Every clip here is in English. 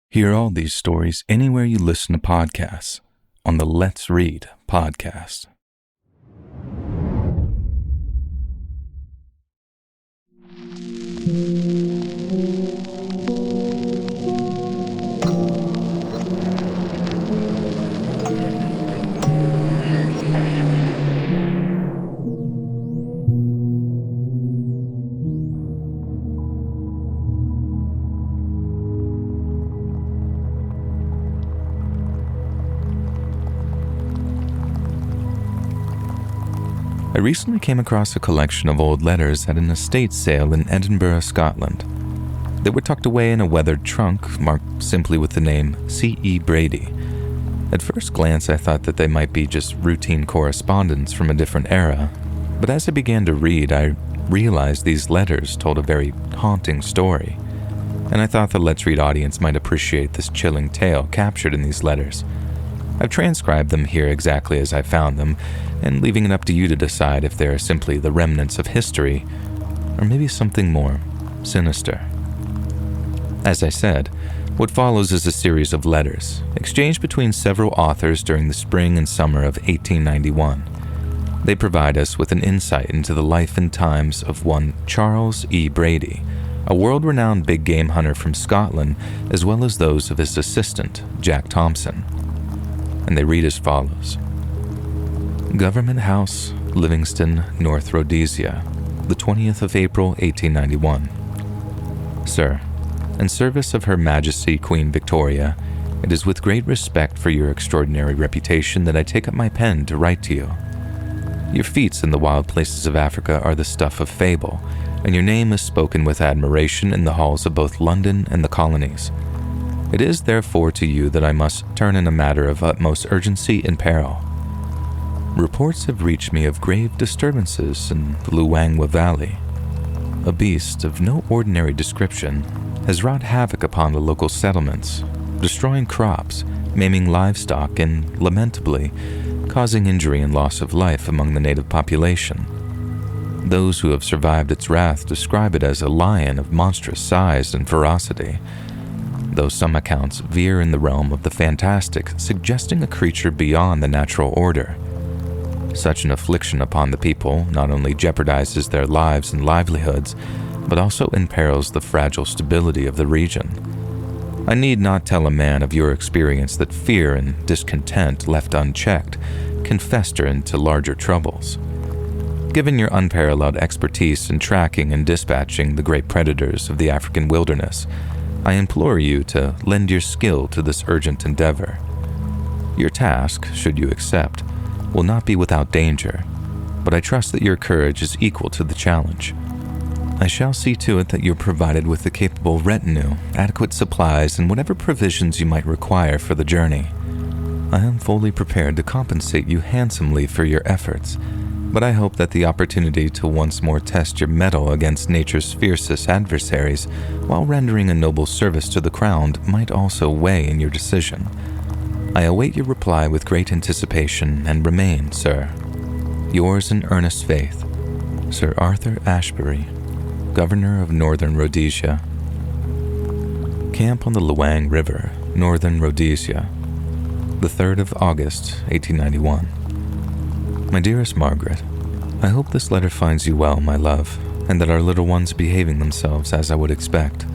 Hear all these stories anywhere you listen to podcasts on the Let's Read podcast. I recently came across a collection of old letters at an estate sale in Edinburgh, Scotland. They were tucked away in a weathered trunk marked simply with the name C.E. Brady. At first glance, I thought that they might be just routine correspondence from a different era, but as I began to read, I realized these letters told a very haunting story, and I thought the Let's Read audience might appreciate this chilling tale captured in these letters. I've transcribed them here exactly as I found them, and leaving it up to you to decide if they are simply the remnants of history, or maybe something more sinister. As I said, what follows is a series of letters, exchanged between several authors during the spring and summer of 1891. They provide us with an insight into the life and times of one Charles E. Brady, a world-renowned big game hunter from Scotland, as well as those of his assistant, Jack Thompson. And they read as follows. Government House, Livingston, North Rhodesia, the 20th of April, 1891. Sir, in service of Her Majesty Queen Victoria, it is with great respect for your extraordinary reputation that I take up my pen to write to you. Your feats in the wild places of Africa are the stuff of fable, and your name is spoken with admiration in the halls of both London and the colonies. It is therefore to you that I must turn in a matter of utmost urgency and peril. Reports have reached me of grave disturbances in the Luangwa Valley. A beast of no ordinary description has wrought havoc upon the local settlements, destroying crops, maiming livestock, and, lamentably, causing injury and loss of life among the native population. Those who have survived its wrath describe it as a lion of monstrous size and ferocity, though some accounts veer in the realm of the fantastic, suggesting a creature beyond the natural order. Such an affliction upon the people not only jeopardizes their lives and livelihoods, but also imperils the fragile stability of the region. I need not tell a man of your experience that fear and discontent left unchecked can fester into larger troubles. Given your unparalleled expertise in tracking and dispatching the great predators of the African wilderness, I implore you to lend your skill to this urgent endeavor. Your task, should you accept, will not be without danger, but I trust that your courage is equal to the challenge. I shall see to it that you're provided with a capable retinue, adequate supplies, and whatever provisions you might require for the journey. I am fully prepared to compensate you handsomely for your efforts, but I hope that the opportunity to once more test your mettle against nature's fiercest adversaries while rendering a noble service to the crown might also weigh in your decision. I await your reply with great anticipation and remain, sir, yours in earnest faith, Sir Arthur Ashbury, Governor of Northern Rhodesia. Camp on the Luang River, Northern Rhodesia, the 3rd of August, 1891. My dearest Margaret, I hope this letter finds you well, my love, and that our little ones are behaving themselves as I would expect.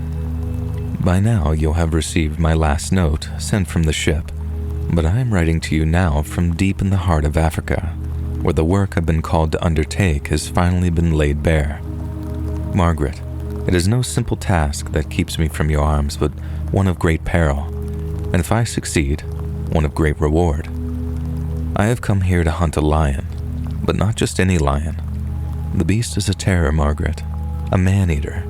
By now you'll have received my last note sent from the ship, but I am writing to you now from deep in the heart of Africa, where the work I've been called to undertake has finally been laid bare. Margaret, it is no simple task that keeps me from your arms, but one of great peril, and if I succeed, one of great reward. I have come here to hunt a lion, but not just any lion. The beast is a terror, Margaret, a man-eater,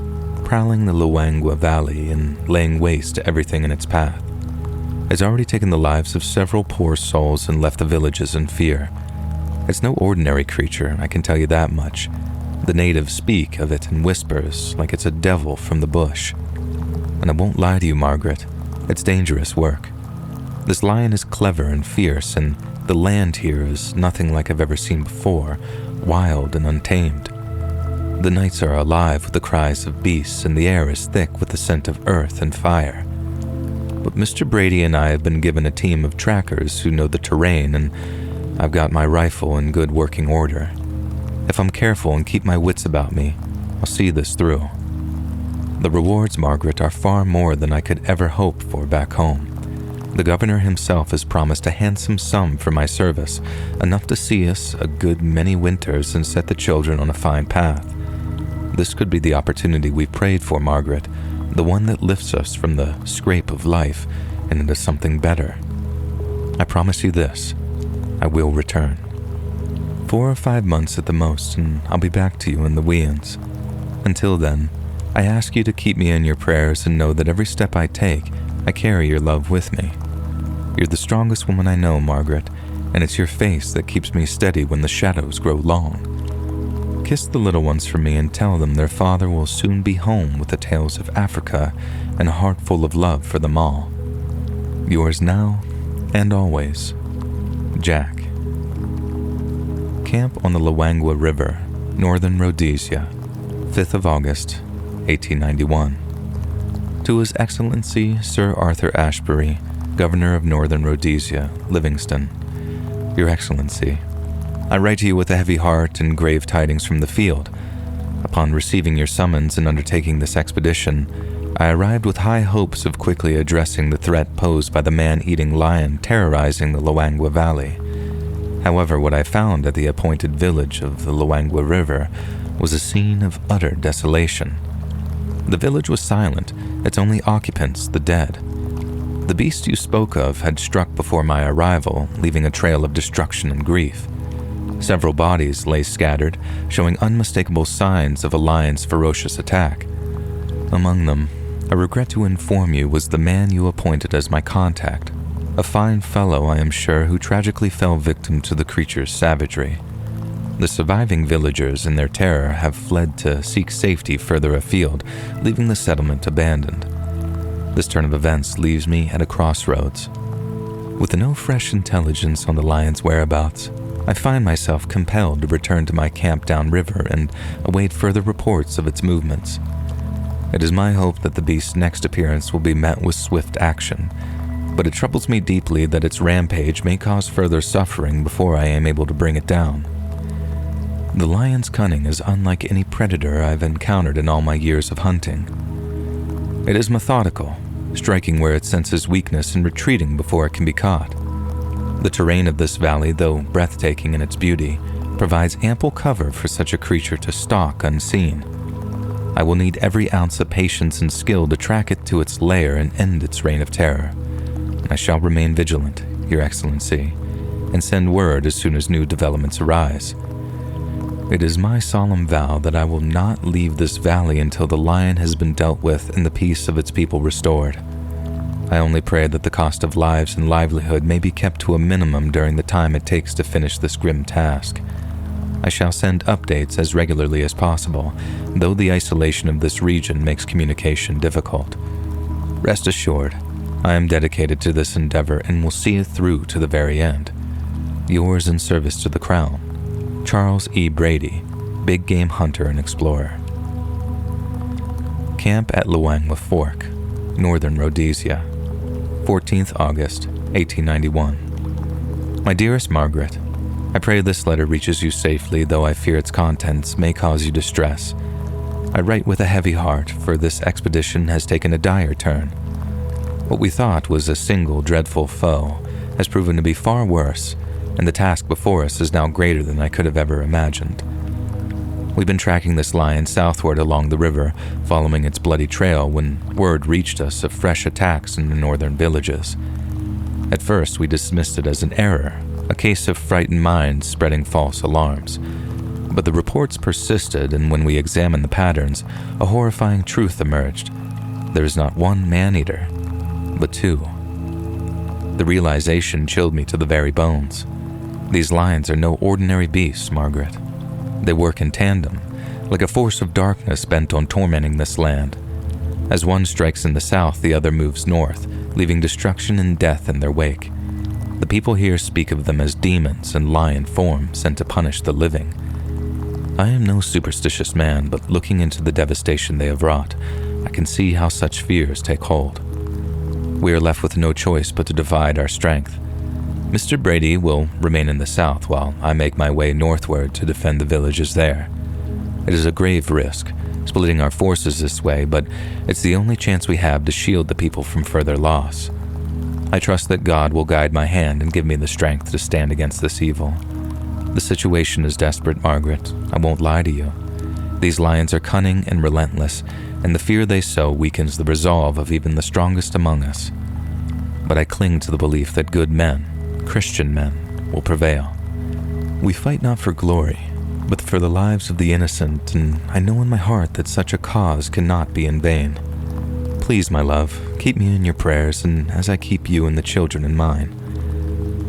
prowling the Luangwa Valley and laying waste to everything in its path. It's already taken the lives of several poor souls and left the villages in fear. It's no ordinary creature, I can tell you that much. The natives speak of it in whispers like it's a devil from the bush. And I won't lie to you, Margaret, it's dangerous work. This lion is clever and fierce, and the land here is nothing like I've ever seen before, wild and untamed. The nights are alive with the cries of beasts, and the air is thick with the scent of earth and fire. But Mr. Brady and I have been given a team of trackers who know the terrain, and I've got my rifle in good working order. If I'm careful and keep my wits about me, I'll see this through. The rewards, Margaret, are far more than I could ever hope for back home. The governor himself has promised a handsome sum for my service, enough to see us a good many winters and set the children on a fine path. This could be the opportunity we've prayed for, Margaret, the one that lifts us from the scrape of life and into something better. I promise you this, I will return. 4 or 5 months at the most, and I'll be back to you in the weans. Until then, I ask you to keep me in your prayers and know that every step I take, I carry your love with me. You're the strongest woman I know, Margaret, and it's your face that keeps me steady when the shadows grow long. Kiss the little ones for me and tell them their father will soon be home with the tales of Africa and a heart full of love for them all. Yours now and always, Jack. Camp on the Luangwa River, Northern Rhodesia, 5th of August, 1891. To His Excellency Sir Arthur Ashbury, Governor of Northern Rhodesia, Livingston. Your Excellency, I write to you with a heavy heart and grave tidings from the field. Upon receiving your summons and undertaking this expedition, I arrived with high hopes of quickly addressing the threat posed by the man-eating lion terrorizing the Luangwa Valley. However, what I found at the appointed village of the Luangwa River was a scene of utter desolation. The village was silent, its only occupants the dead. The beast you spoke of had struck before my arrival, leaving a trail of destruction and grief. Several bodies lay scattered, showing unmistakable signs of a lion's ferocious attack. Among them, I regret to inform you, was the man you appointed as my contact, a fine fellow, I am sure, who tragically fell victim to the creature's savagery. The surviving villagers, in their terror, have fled to seek safety further afield, leaving the settlement abandoned. This turn of events leaves me at a crossroads. With no fresh intelligence on the lion's whereabouts, I find myself compelled to return to my camp downriver and await further reports of its movements. It is my hope that the beast's next appearance will be met with swift action, but it troubles me deeply that its rampage may cause further suffering before I am able to bring it down. The lion's cunning is unlike any predator I've encountered in all my years of hunting. It is methodical, striking where it senses weakness and retreating before it can be caught. The terrain of this valley, though breathtaking in its beauty, provides ample cover for such a creature to stalk unseen. I will need every ounce of patience and skill to track it to its lair and end its reign of terror. I shall remain vigilant, Your Excellency, and send word as soon as new developments arise. It is my solemn vow that I will not leave this valley until the lion has been dealt with and the peace of its people restored. I only pray that the cost of lives and livelihood may be kept to a minimum during the time it takes to finish this grim task. I shall send updates as regularly as possible, though the isolation of this region makes communication difficult. Rest assured, I am dedicated to this endeavor and will see it through to the very end. Yours in service to the Crown, Charles E. Brady, Big Game Hunter and Explorer. Camp at Luangwa Fork, Northern Rhodesia, 14th August, 1891. My dearest Margaret, I pray this letter reaches you safely, though I fear its contents may cause you distress. I write with a heavy heart, for this expedition has taken a dire turn. What we thought was a single dreadful foe has proven to be far worse, and the task before us is now greater than I could have ever imagined. We've been tracking this lion southward along the river, following its bloody trail when word reached us of fresh attacks in the northern villages. At first, we dismissed it as an error, a case of frightened minds spreading false alarms. But the reports persisted, and when we examined the patterns, a horrifying truth emerged. There is not one man-eater, but two. The realization chilled me to the very bones. These lions are no ordinary beasts, Margaret. They work in tandem, like a force of darkness bent on tormenting this land. As one strikes in the south, the other moves north, leaving destruction and death in their wake. The people here speak of them as demons in lion form sent to punish the living. I am no superstitious man, but looking into the devastation they have wrought, I can see how such fears take hold. We are left with no choice but to divide our strength. Mr. Brady will remain in the south while I make my way northward to defend the villages there. It is a grave risk, splitting our forces this way, but it's the only chance we have to shield the people from further loss. I trust that God will guide my hand and give me the strength to stand against this evil. The situation is desperate, Margaret. I won't lie to you. These lions are cunning and relentless, and the fear they sow weakens the resolve of even the strongest among us. But I cling to the belief that good men, Christian men, will prevail. We fight not for glory, but for the lives of the innocent, and I know in my heart that such a cause cannot be in vain. Please, my love, keep me in your prayers, and as I keep you and the children in mine.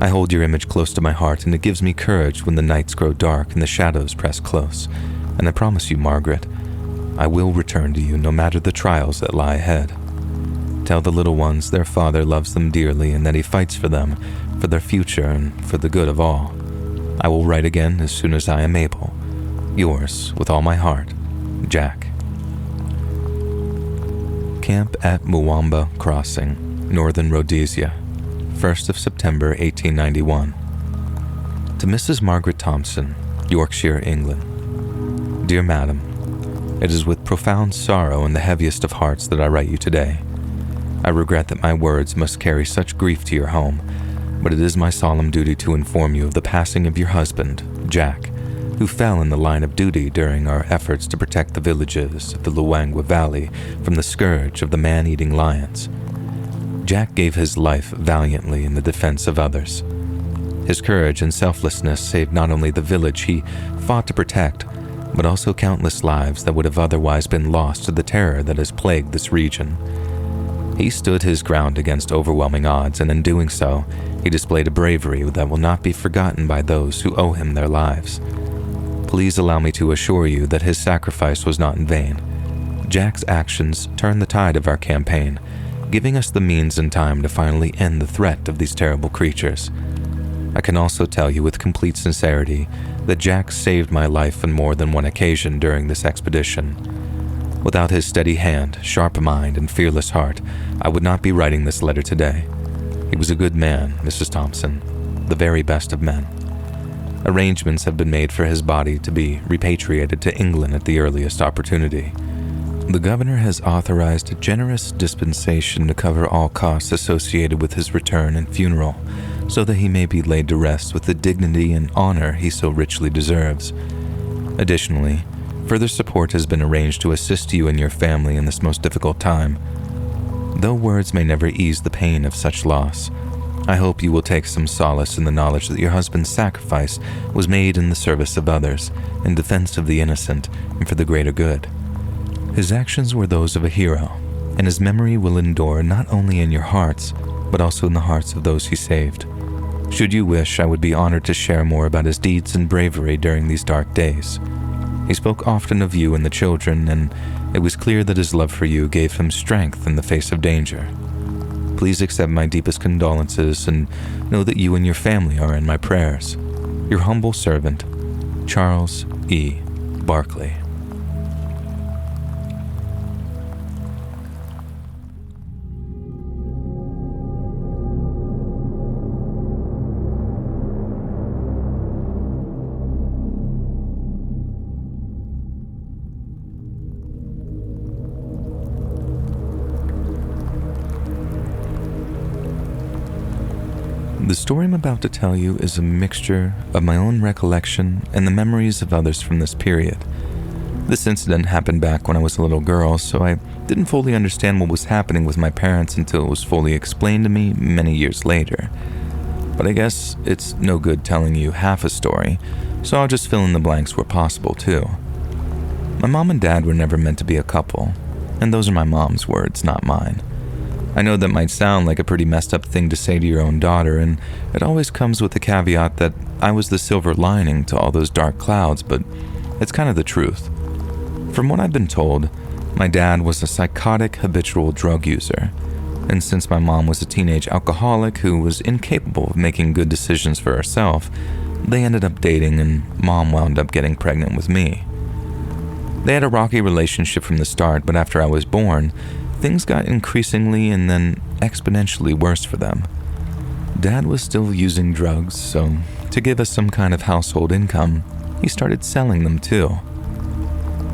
I hold your image close to my heart, and it gives me courage when the nights grow dark and the shadows press close. And I promise you, Margaret, I will return to you no matter the trials that lie ahead. Tell the little ones their father loves them dearly and that he fights for them, for their future and for the good of all. I will write again as soon as I am able. Yours, with all my heart, Jack. Camp at Mwamba Crossing, Northern Rhodesia, 1st of September 1891. To Mrs. Margaret Thompson, Yorkshire, England. Dear Madam, it is with profound sorrow and the heaviest of hearts that I write you today. I regret that my words must carry such grief to your home, but it is my solemn duty to inform you of the passing of your husband, Jack, who fell in the line of duty during our efforts to protect the villages of the Luangwa Valley from the scourge of the man-eating lions. Jack gave his life valiantly in the defense of others. His courage and selflessness saved not only the village he fought to protect, but also countless lives that would have otherwise been lost to the terror that has plagued this region. He stood his ground against overwhelming odds, and in doing so, he displayed a bravery that will not be forgotten by those who owe him their lives. Please allow me to assure you that his sacrifice was not in vain. Jack's actions turned the tide of our campaign, giving us the means and time to finally end the threat of these terrible creatures. I can also tell you with complete sincerity that Jack saved my life on more than one occasion during this expedition. Without his steady hand, sharp mind, and fearless heart, I would not be writing this letter today. He was a good man, Mrs. Thompson, the very best of men. Arrangements have been made for his body to be repatriated to England at the earliest opportunity. The governor has authorized a generous dispensation to cover all costs associated with his return and funeral, so that he may be laid to rest with the dignity and honor he so richly deserves. Additionally, further support has been arranged to assist you and your family in this most difficult time. Though words may never ease the pain of such loss, I hope you will take some solace in the knowledge that your husband's sacrifice was made in the service of others, in defense of the innocent, and for the greater good. His actions were those of a hero, and his memory will endure not only in your hearts, but also in the hearts of those he saved. Should you wish, I would be honored to share more about his deeds and bravery during these dark days. He spoke often of you and the children, and it was clear that his love for you gave him strength in the face of danger. Please accept my deepest condolences and know that you and your family are in my prayers. Your humble servant, Charles E. Barclay. The story I'm about to tell you is a mixture of my own recollection and the memories of others from this period. This incident happened back when I was a little girl, so I didn't fully understand what was happening with my parents until it was fully explained to me many years later. But I guess it's no good telling you half a story, so I'll just fill in the blanks where possible too. My mom and dad were never meant to be a couple, and those are my mom's words, not mine. I know that might sound like a pretty messed up thing to say to your own daughter, and it always comes with the caveat that I was the silver lining to all those dark clouds, but it's kind of the truth. From what I've been told, my dad was a psychotic habitual drug user, and since my mom was a teenage alcoholic who was incapable of making good decisions for herself, they ended up dating and mom wound up getting pregnant with me. They had a rocky relationship from the start, but after I was born, things got increasingly and then exponentially worse for them. Dad was still using drugs, so to give us some kind of household income, he started selling them too.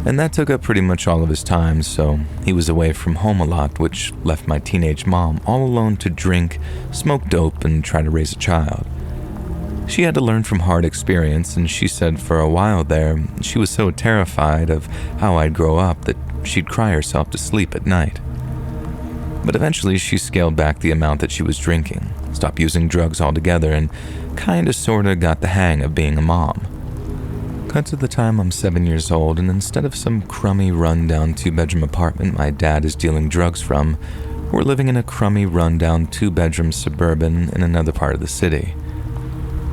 And that took up pretty much all of his time, so he was away from home a lot, which left my teenage mom all alone to drink, smoke dope, and try to raise a child. She had to learn from hard experience, and she said for a while there, she was so terrified of how I'd grow up that she'd cry herself to sleep at night. But eventually she scaled back the amount that she was drinking, stopped using drugs altogether, and kinda sorta got the hang of being a mom. Cut to the time I'm 7 years old, and instead of some crummy run-down 2-bedroom apartment my dad is dealing drugs from, we're living in a crummy run-down 2-bedroom suburban in another part of the city.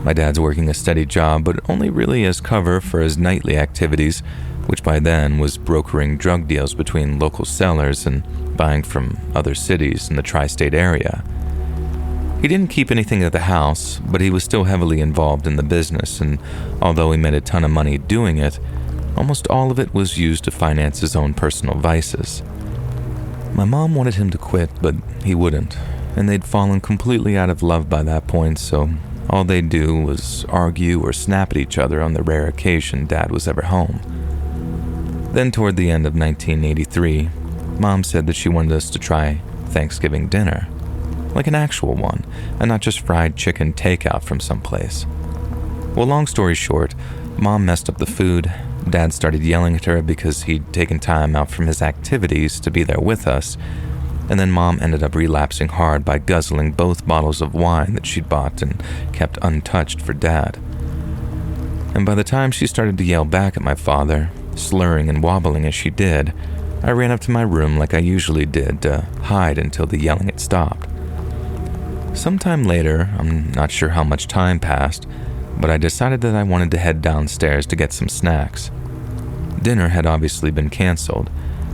My dad's working a steady job, but only really as cover for his nightly activities, which by then was brokering drug deals between local sellers and buying from other cities in the tri-state area. He didn't keep anything at the house, but he was still heavily involved in the business, and although he made a ton of money doing it, almost all of it was used to finance his own personal vices. My mom wanted him to quit, but he wouldn't, and they'd fallen completely out of love by that point, so all they'd do was argue or snap at each other on the rare occasion Dad was ever home. Then toward the end of 1983, Mom said that she wanted us to try Thanksgiving dinner, like an actual one, and not just fried chicken takeout from someplace. Well, long story short, Mom messed up the food, Dad started yelling at her because he'd taken time out from his activities to be there with us, and then Mom ended up relapsing hard by guzzling both bottles of wine that she'd bought and kept untouched for Dad. And by the time she started to yell back at my father, slurring and wobbling as she did, I ran up to my room like I usually did to hide until the yelling had stopped. Sometime later, I'm not sure how much time passed, but I decided that I wanted to head downstairs to get some snacks. Dinner had obviously been canceled,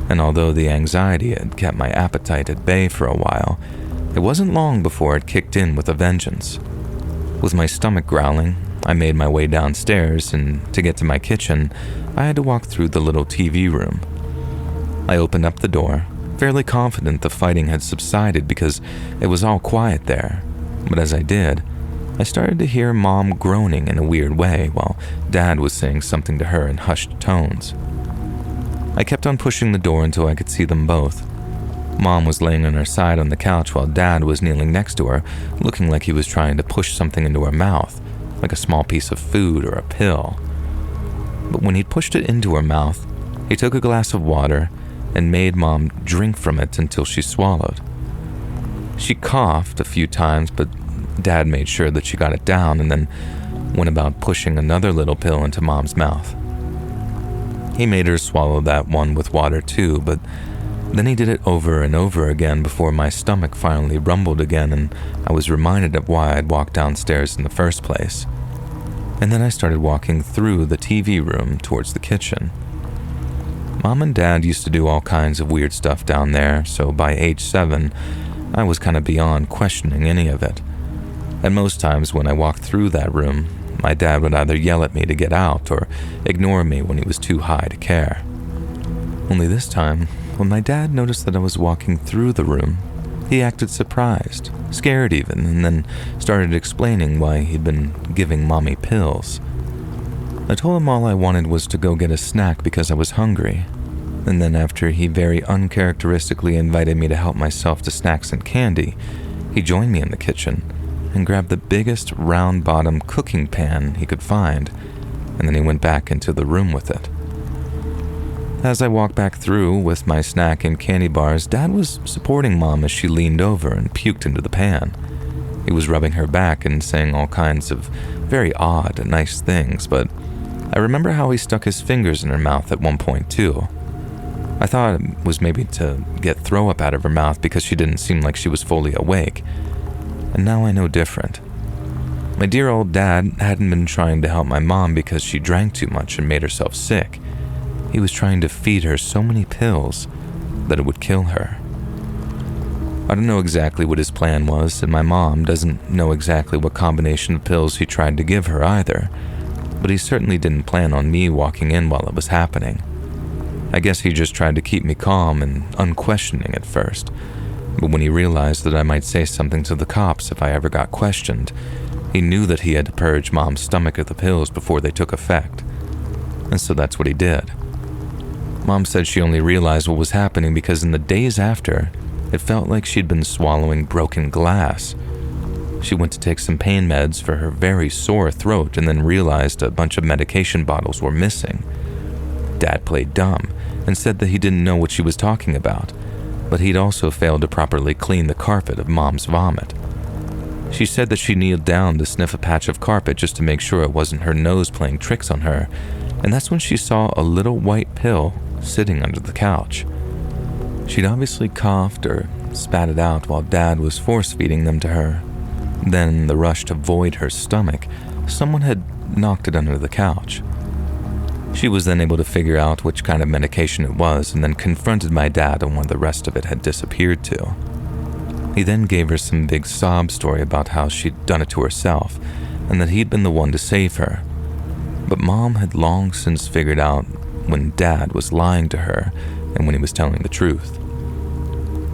and although the anxiety had kept my appetite at bay for a while, it wasn't long before it kicked in with a vengeance. With my stomach growling, I made my way downstairs, and to get to my kitchen, I had to walk through the little TV room. I opened up the door, fairly confident the fighting had subsided because it was all quiet there, but as I did, I started to hear Mom groaning in a weird way while Dad was saying something to her in hushed tones. I kept on pushing the door until I could see them both. Mom was laying on her side on the couch while Dad was kneeling next to her, looking like he was trying to push something into her mouth, like a small piece of food or a pill. But when he'd pushed it into her mouth, he took a glass of water and made Mom drink from it until she swallowed. She coughed a few times, but Dad made sure that she got it down and then went about pushing another little pill into Mom's mouth. He made her swallow that one with water too, but then he did it over and over again before my stomach finally rumbled again and I was reminded of why I'd walked downstairs in the first place. And then I started walking through the TV room towards the kitchen. Mom and Dad used to do all kinds of weird stuff down there, so by age 7, I was kind of beyond questioning any of it. And most times when I walked through that room, my dad would either yell at me to get out or ignore me when he was too high to care. Only this time, when my dad noticed that I was walking through the room, he acted surprised, scared even, and then started explaining why he'd been giving Mommy pills. I told him all I wanted was to go get a snack because I was hungry, and then after he very uncharacteristically invited me to help myself to snacks and candy, he joined me in the kitchen and grabbed the biggest round-bottom cooking pan he could find, and then he went back into the room with it. As I walked back through with my snack and candy bars, Dad was supporting Mom as she leaned over and puked into the pan. He was rubbing her back and saying all kinds of very odd and nice things, but I remember how he stuck his fingers in her mouth at one point too. I thought it was maybe to get throw up out of her mouth because she didn't seem like she was fully awake. And now I know different. My dear old dad hadn't been trying to help my mom because she drank too much and made herself sick. He was trying to feed her so many pills that it would kill her. I don't know exactly what his plan was, and my mom doesn't know exactly what combination of pills he tried to give her either, but he certainly didn't plan on me walking in while it was happening. I guess he just tried to keep me calm and unquestioning at first, but when he realized that I might say something to the cops if I ever got questioned, he knew that he had to purge Mom's stomach of the pills before they took effect. And so that's what he did. Mom said she only realized what was happening because in the days after, it felt like she'd been swallowing broken glass. She went to take some pain meds for her very sore throat and then realized a bunch of medication bottles were missing. Dad played dumb and said that he didn't know what she was talking about, but he'd also failed to properly clean the carpet of Mom's vomit. She said that she kneeled down to sniff a patch of carpet just to make sure it wasn't her nose playing tricks on her, and that's when she saw a little white pill sitting under the couch. She'd obviously coughed or spat it out while Dad was force-feeding them to her. Then, in the rush to void her stomach, someone had knocked it under the couch. She was then able to figure out which kind of medication it was and then confronted my dad on where the rest of it had disappeared to. He then gave her some big sob story about how she'd done it to herself and that he'd been the one to save her. But Mom had long since figured out when Dad was lying to her and when he was telling the truth.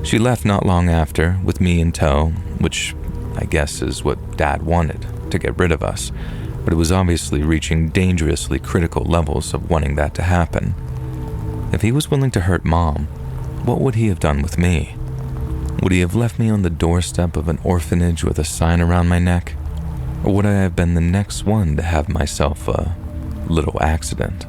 She left not long after, with me in tow, which I guess is what Dad wanted, to get rid of us, but it was obviously reaching dangerously critical levels of wanting that to happen. If he was willing to hurt Mom, what would he have done with me? Would he have left me on the doorstep of an orphanage with a sign around my neck? Or would I have been the next one to have myself a little accident?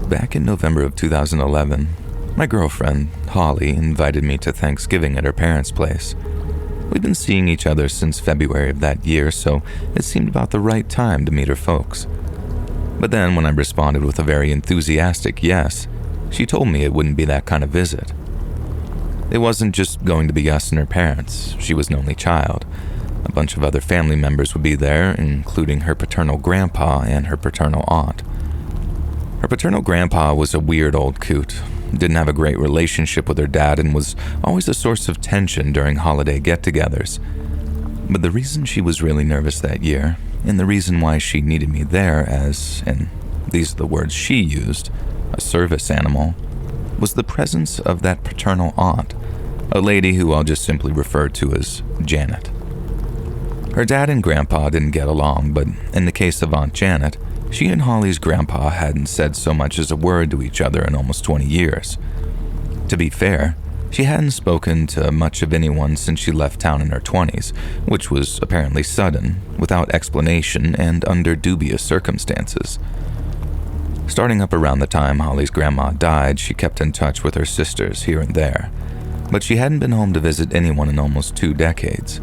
Back in November of 2011, my girlfriend, Holly, invited me to Thanksgiving at her parents' place. We'd been seeing each other since February of that year, so it seemed about the right time to meet her folks. But then when I responded with a very enthusiastic yes, she told me it wouldn't be that kind of visit. It wasn't just going to be us and her parents. She was an only child. A bunch of other family members would be there, including her paternal grandpa and her paternal aunt. Her paternal grandpa was a weird old coot, didn't have a great relationship with her dad and was always a source of tension during holiday get-togethers. But the reason she was really nervous that year, and the reason why she needed me there as, and these are the words she used, a service animal, was the presence of that paternal aunt, a lady who I'll just simply refer to as Janet. Her dad and grandpa didn't get along, but in the case of Aunt Janet, she and Holly's grandpa hadn't said so much as a word to each other in almost 20 years. To be fair, she hadn't spoken to much of anyone since she left town in her 20s, which was apparently sudden, without explanation, and under dubious circumstances. Starting up around the time Holly's grandma died, she kept in touch with her sisters here and there, but she hadn't been home to visit anyone in almost 2 decades.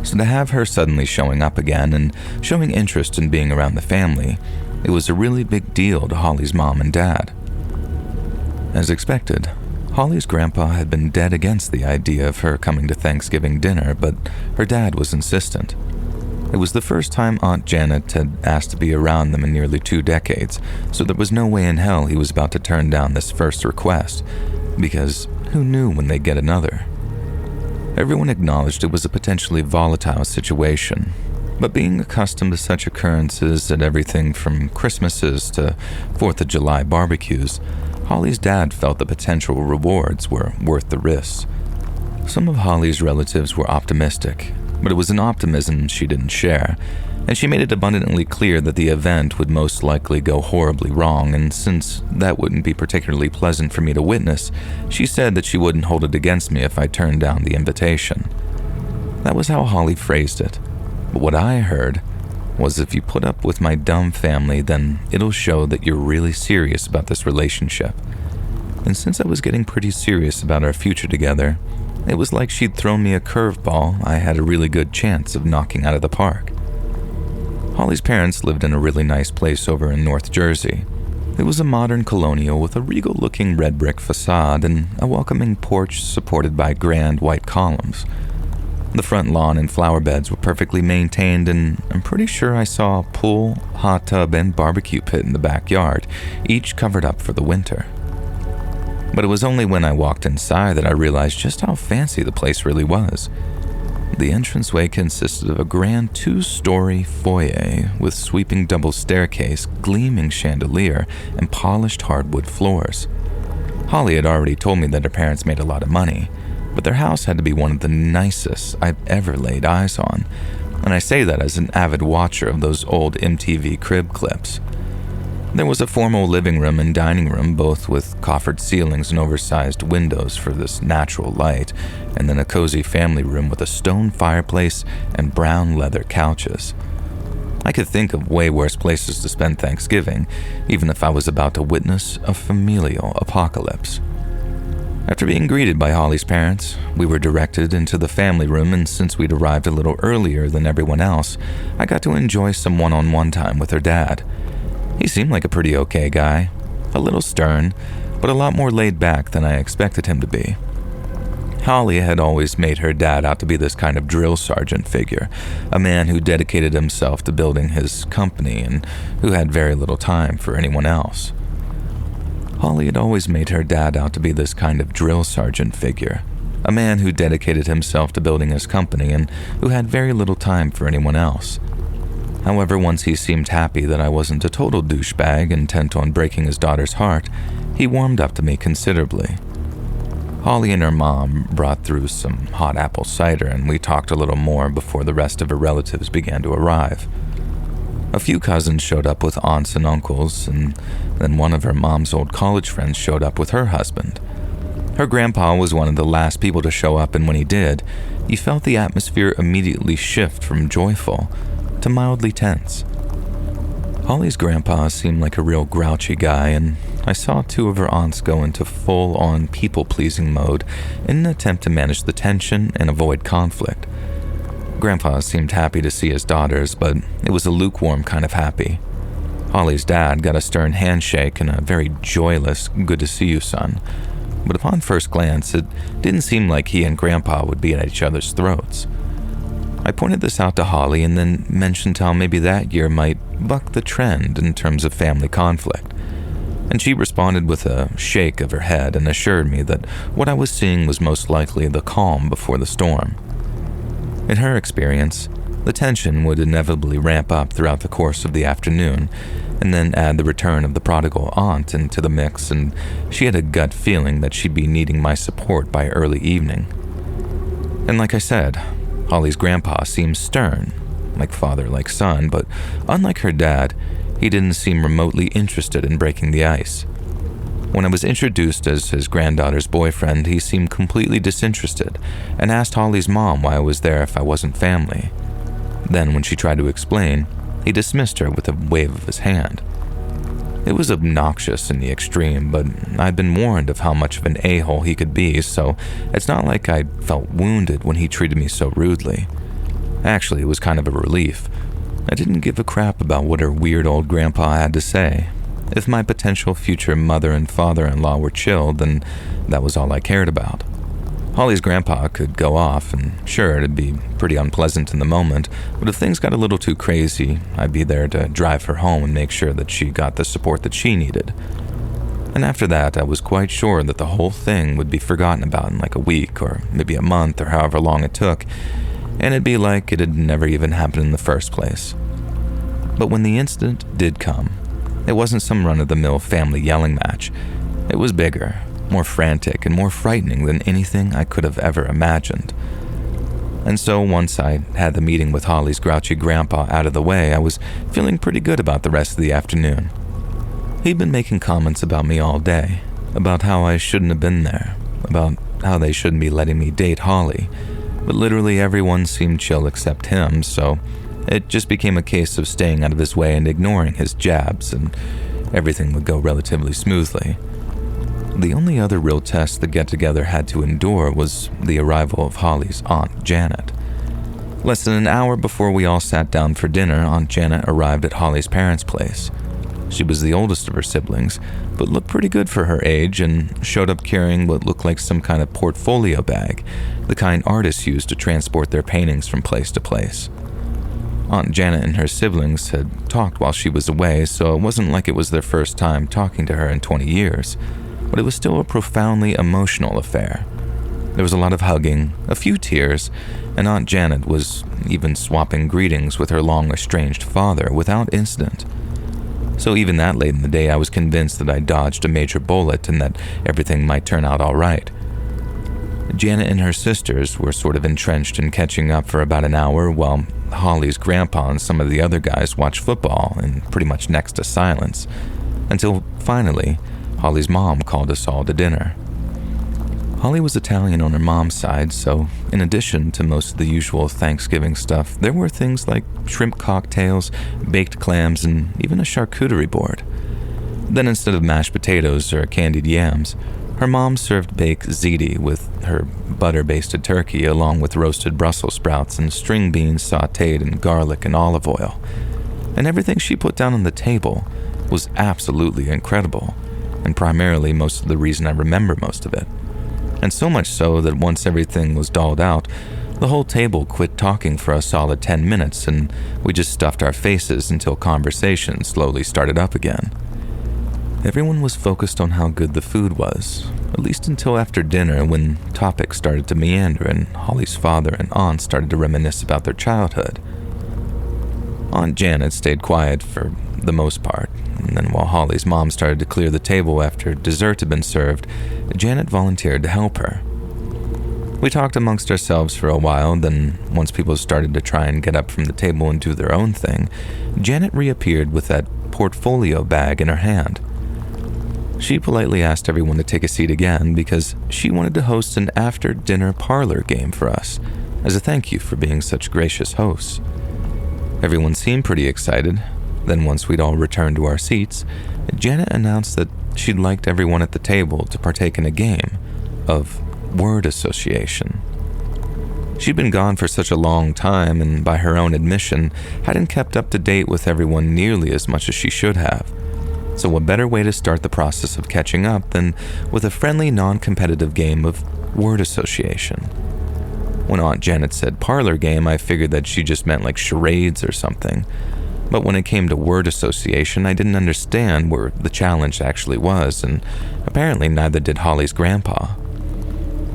So to have her suddenly showing up again and showing interest in being around the family, it was a really big deal to Holly's mom and dad. As expected, Holly's grandpa had been dead against the idea of her coming to Thanksgiving dinner, but her dad was insistent. It was the first time Aunt Janet had asked to be around them in nearly 2 decades, so there was no way in hell he was about to turn down this first request, because who knew when they'd get another? Everyone acknowledged it was a potentially volatile situation, but being accustomed to such occurrences at everything from Christmases to 4th of July barbecues, Holly's dad felt the potential rewards were worth the risks. Some of Holly's relatives were optimistic, but it was an optimism she didn't share, and she made it abundantly clear that the event would most likely go horribly wrong, and since that wouldn't be particularly pleasant for me to witness, she said that she wouldn't hold it against me if I turned down the invitation. That was how Holly phrased it, but what I heard was if you put up with my dumb family, then it'll show that you're really serious about this relationship. And since I was getting pretty serious about our future together, it was like she'd thrown me a curveball I had a really good chance of knocking out of the park. Holly's parents lived in a really nice place over in North Jersey. It was a modern colonial with a regal-looking red brick facade and a welcoming porch supported by grand white columns. The front lawn and flower beds were perfectly maintained, and I'm pretty sure I saw a pool, hot tub, and barbecue pit in the backyard, each covered up for the winter. But it was only when I walked inside that I realized just how fancy the place really was. The entranceway consisted of a grand 2-story foyer with sweeping double staircase, gleaming chandelier, and polished hardwood floors. Holly had already told me that her parents made a lot of money, but their house had to be one of the nicest I've ever laid eyes on, and I say that as an avid watcher of those old MTV crib clips. There was a formal living room and dining room, both with coffered ceilings and oversized windows for this natural light, and then a cozy family room with a stone fireplace and brown leather couches. I could think of way worse places to spend Thanksgiving, even if I was about to witness a familial apocalypse. After being greeted by Holly's parents, we were directed into the family room, and since we'd arrived a little earlier than everyone else, I got to enjoy some one-on-one time with her dad. He seemed like a pretty okay guy, a little stern, but a lot more laid back than I expected him to be. Holly had always made her dad out to be this kind of drill sergeant figure, a man who dedicated himself to building his company and who had very little time for anyone else. Holly had always made her dad out to be this kind of drill sergeant figure, a man who dedicated himself to building his company and who had very little time for anyone else. However, once he seemed happy that I wasn't a total douchebag intent on breaking his daughter's heart, he warmed up to me considerably. Holly and her mom brought through some hot apple cider, and we talked a little more before the rest of her relatives began to arrive. A few cousins showed up with aunts and uncles, and then one of her mom's old college friends showed up with her husband. Her grandpa was one of the last people to show up, and when he did, you felt the atmosphere immediately shift from joyful to mildly tense. Holly's grandpa seemed like a real grouchy guy, and I saw 2 of her aunts go into full-on people-pleasing mode in an attempt to manage the tension and avoid conflict. Grandpa seemed happy to see his daughters, but it was a lukewarm kind of happy. Holly's dad got a stern handshake and a very joyless, good to see you, son. But upon first glance, it didn't seem like he and Grandpa would be at each other's throats. I pointed this out to Holly and then mentioned how maybe that year might buck the trend in terms of family conflict. And she responded with a shake of her head and assured me that what I was seeing was most likely the calm before the storm. In her experience, the tension would inevitably ramp up throughout the course of the afternoon, and then add the return of the prodigal aunt into the mix, and she had a gut feeling that she'd be needing my support by early evening. And like I said, Holly's grandpa seemed stern, like father, like son, but unlike her dad, he didn't seem remotely interested in breaking the ice. When I was introduced as his granddaughter's boyfriend, he seemed completely disinterested and asked Holly's mom why I was there if I wasn't family. Then, when she tried to explain, he dismissed her with a wave of his hand. It was obnoxious in the extreme, but I'd been warned of how much of an a-hole he could be, so it's not like I felt wounded when he treated me so rudely. Actually, it was kind of a relief. I didn't give a crap about what her weird old grandpa had to say. If my potential future mother and father-in-law were chill, then that was all I cared about. Holly's grandpa could go off, and sure, it'd be pretty unpleasant in the moment, but if things got a little too crazy, I'd be there to drive her home and make sure that she got the support that she needed. And after that, I was quite sure that the whole thing would be forgotten about in like a week, or maybe a month, or however long it took, and it'd be like it had never even happened in the first place. But when the incident did come, it wasn't some run-of-the-mill family yelling match. It was bigger, more frantic, and more frightening than anything I could have ever imagined. And so once I had the meeting with Holly's grouchy grandpa out of the way, I was feeling pretty good about the rest of the afternoon. He'd been making comments about me all day, about how I shouldn't have been there, about how they shouldn't be letting me date Holly, but literally everyone seemed chill except him, so it just became a case of staying out of his way and ignoring his jabs, and everything would go relatively smoothly. The only other real test the get-together had to endure was the arrival of Holly's Aunt Janet. Less than an hour before we all sat down for dinner, Aunt Janet arrived at Holly's parents' place. She was the oldest of her siblings, but looked pretty good for her age and showed up carrying what looked like some kind of portfolio bag, the kind artists use to transport their paintings from place to place. Aunt Janet and her siblings had talked while she was away, so it wasn't like it was their first time talking to her in 20 years, but it was still a profoundly emotional affair. There was a lot of hugging, a few tears, and Aunt Janet was even swapping greetings with her long-estranged father without incident. So even that late in the day, I was convinced that I dodged a major bullet and that everything might turn out all right. Janet and her sisters were sort of entrenched in catching up for about an hour while Holly's grandpa and some of the other guys watched football in pretty much next to silence, until finally, Holly's mom called us all to dinner. Holly was Italian on her mom's side, so in addition to most of the usual Thanksgiving stuff, there were things like shrimp cocktails, baked clams, and even a charcuterie board. Then instead of mashed potatoes or candied yams, her mom served baked ziti with her butter-basted turkey along with roasted Brussels sprouts and string beans sautéed in garlic and olive oil. And everything she put down on the table was absolutely incredible, and primarily most of the reason I remember most of it. And so much so that once everything was dolled out, the whole table quit talking for a solid 10 minutes and we just stuffed our faces until conversation slowly started up again. Everyone was focused on how good the food was, at least until after dinner when topics started to meander and Holly's father and aunt started to reminisce about their childhood. Aunt Janet stayed quiet for the most part, and then while Holly's mom started to clear the table after dessert had been served, Janet volunteered to help her. We talked amongst ourselves for a while, then once people started to try and get up from the table and do their own thing, Janet reappeared with that portfolio bag in her hand. She politely asked everyone to take a seat again because she wanted to host an after-dinner parlor game for us, as a thank you for being such gracious hosts. Everyone seemed pretty excited. Then once we'd all returned to our seats, Janet announced that she'd liked everyone at the table to partake in a game of word association. She'd been gone for such a long time and by her own admission, hadn't kept up to date with everyone nearly as much as she should have. So what better way to start the process of catching up than with a friendly, non-competitive game of word association? When Aunt Janet said parlor game, I figured that she just meant like charades or something. But when it came to word association, I didn't understand where the challenge actually was, and apparently neither did Holly's grandpa.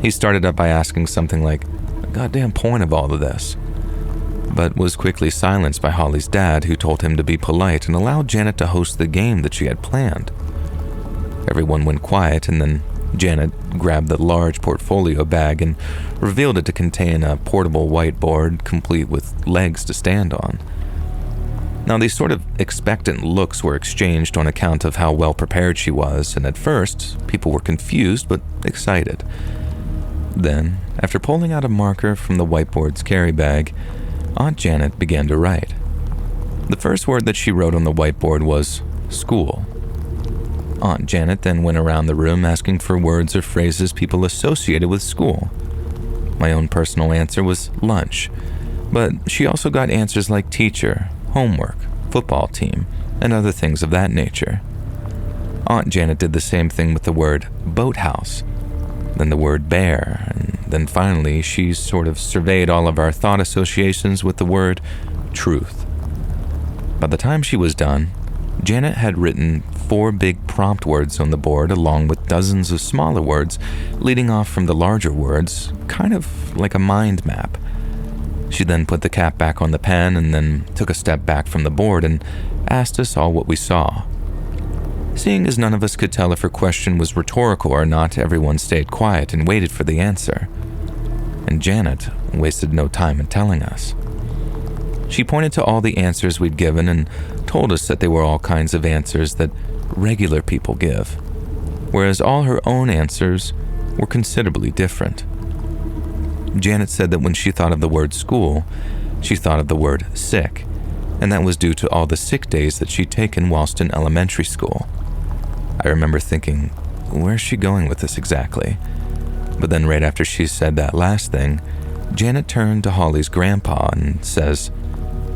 He started up by asking something like, "The goddamn point of all of this?" but was quickly silenced by Holly's dad, who told him to be polite and allowed Janet to host the game that she had planned. Everyone went quiet, and then Janet grabbed the large portfolio bag and revealed it to contain a portable whiteboard complete with legs to stand on. Now, these sort of expectant looks were exchanged on account of how well prepared she was, and at first, people were confused but excited. Then, after pulling out a marker from the whiteboard's carry bag, Aunt Janet began to write. The first word that she wrote on the whiteboard was school. Aunt Janet then went around the room asking for words or phrases people associated with school. My own personal answer was lunch, but she also got answers like teacher, homework, football team, and other things of that nature. Aunt Janet did the same thing with the word boathouse, then the word bear, and then finally she sort of surveyed all of our thought associations with the word truth. By the time she was done, Janet had written 4 big prompt words on the board along with dozens of smaller words leading off from the larger words, kind of like a mind map. She then put the cap back on the pen and then took a step back from the board and asked us all what we saw. Seeing as none of us could tell if her question was rhetorical or not, everyone stayed quiet and waited for the answer. And Janet wasted no time in telling us. She pointed to all the answers we'd given and told us that they were all kinds of answers that regular people give, whereas all her own answers were considerably different. Janet said that when she thought of the word school, she thought of the word sick, and that was due to all the sick days that she'd taken whilst in elementary school. I remember thinking, where's she going with this exactly? But then right after she said that last thing, Janet turned to Holly's grandpa and says,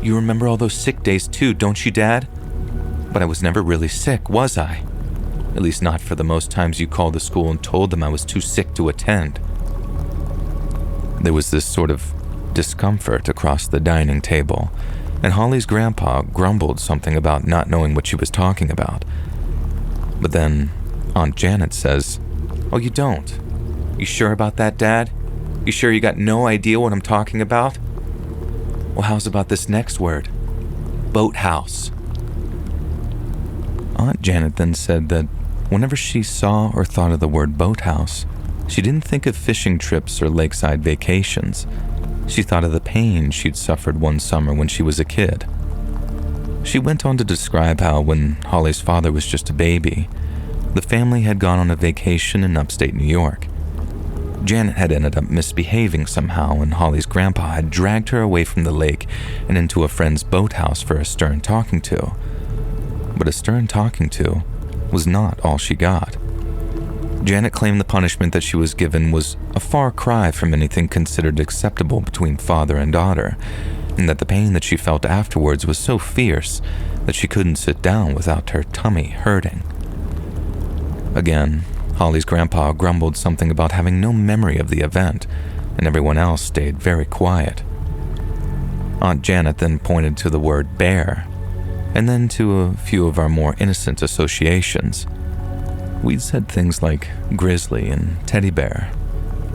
"You remember all those sick days too, don't you, Dad?" But I was never really sick, was I? At least not for the most times you called the school and told them I was too sick to attend. There was this sort of discomfort across the dining table, and Holly's grandpa grumbled something about not knowing what she was talking about. But then Aunt Janet says, "Oh, you don't? You sure about that, Dad? You sure you got no idea what I'm talking about? Well, how's about this next word? Boathouse." Aunt Janet then said that whenever she saw or thought of the word boathouse, she didn't think of fishing trips or lakeside vacations. She thought of the pain she'd suffered one summer when she was a kid. She went on to describe how when Holly's father was just a baby, the family had gone on a vacation in upstate New York. Janet had ended up misbehaving somehow, and Holly's grandpa had dragged her away from the lake and into a friend's boathouse for a stern talking to. But a stern talking to was not all she got. Janet claimed the punishment that she was given was a far cry from anything considered acceptable between father and daughter, and that the pain that she felt afterwards was so fierce that she couldn't sit down without her tummy hurting. Again, Holly's grandpa grumbled something about having no memory of the event, and everyone else stayed very quiet. Aunt Janet then pointed to the word bear, and then to a few of our more innocent associations. We'd said things like grizzly and teddy bear,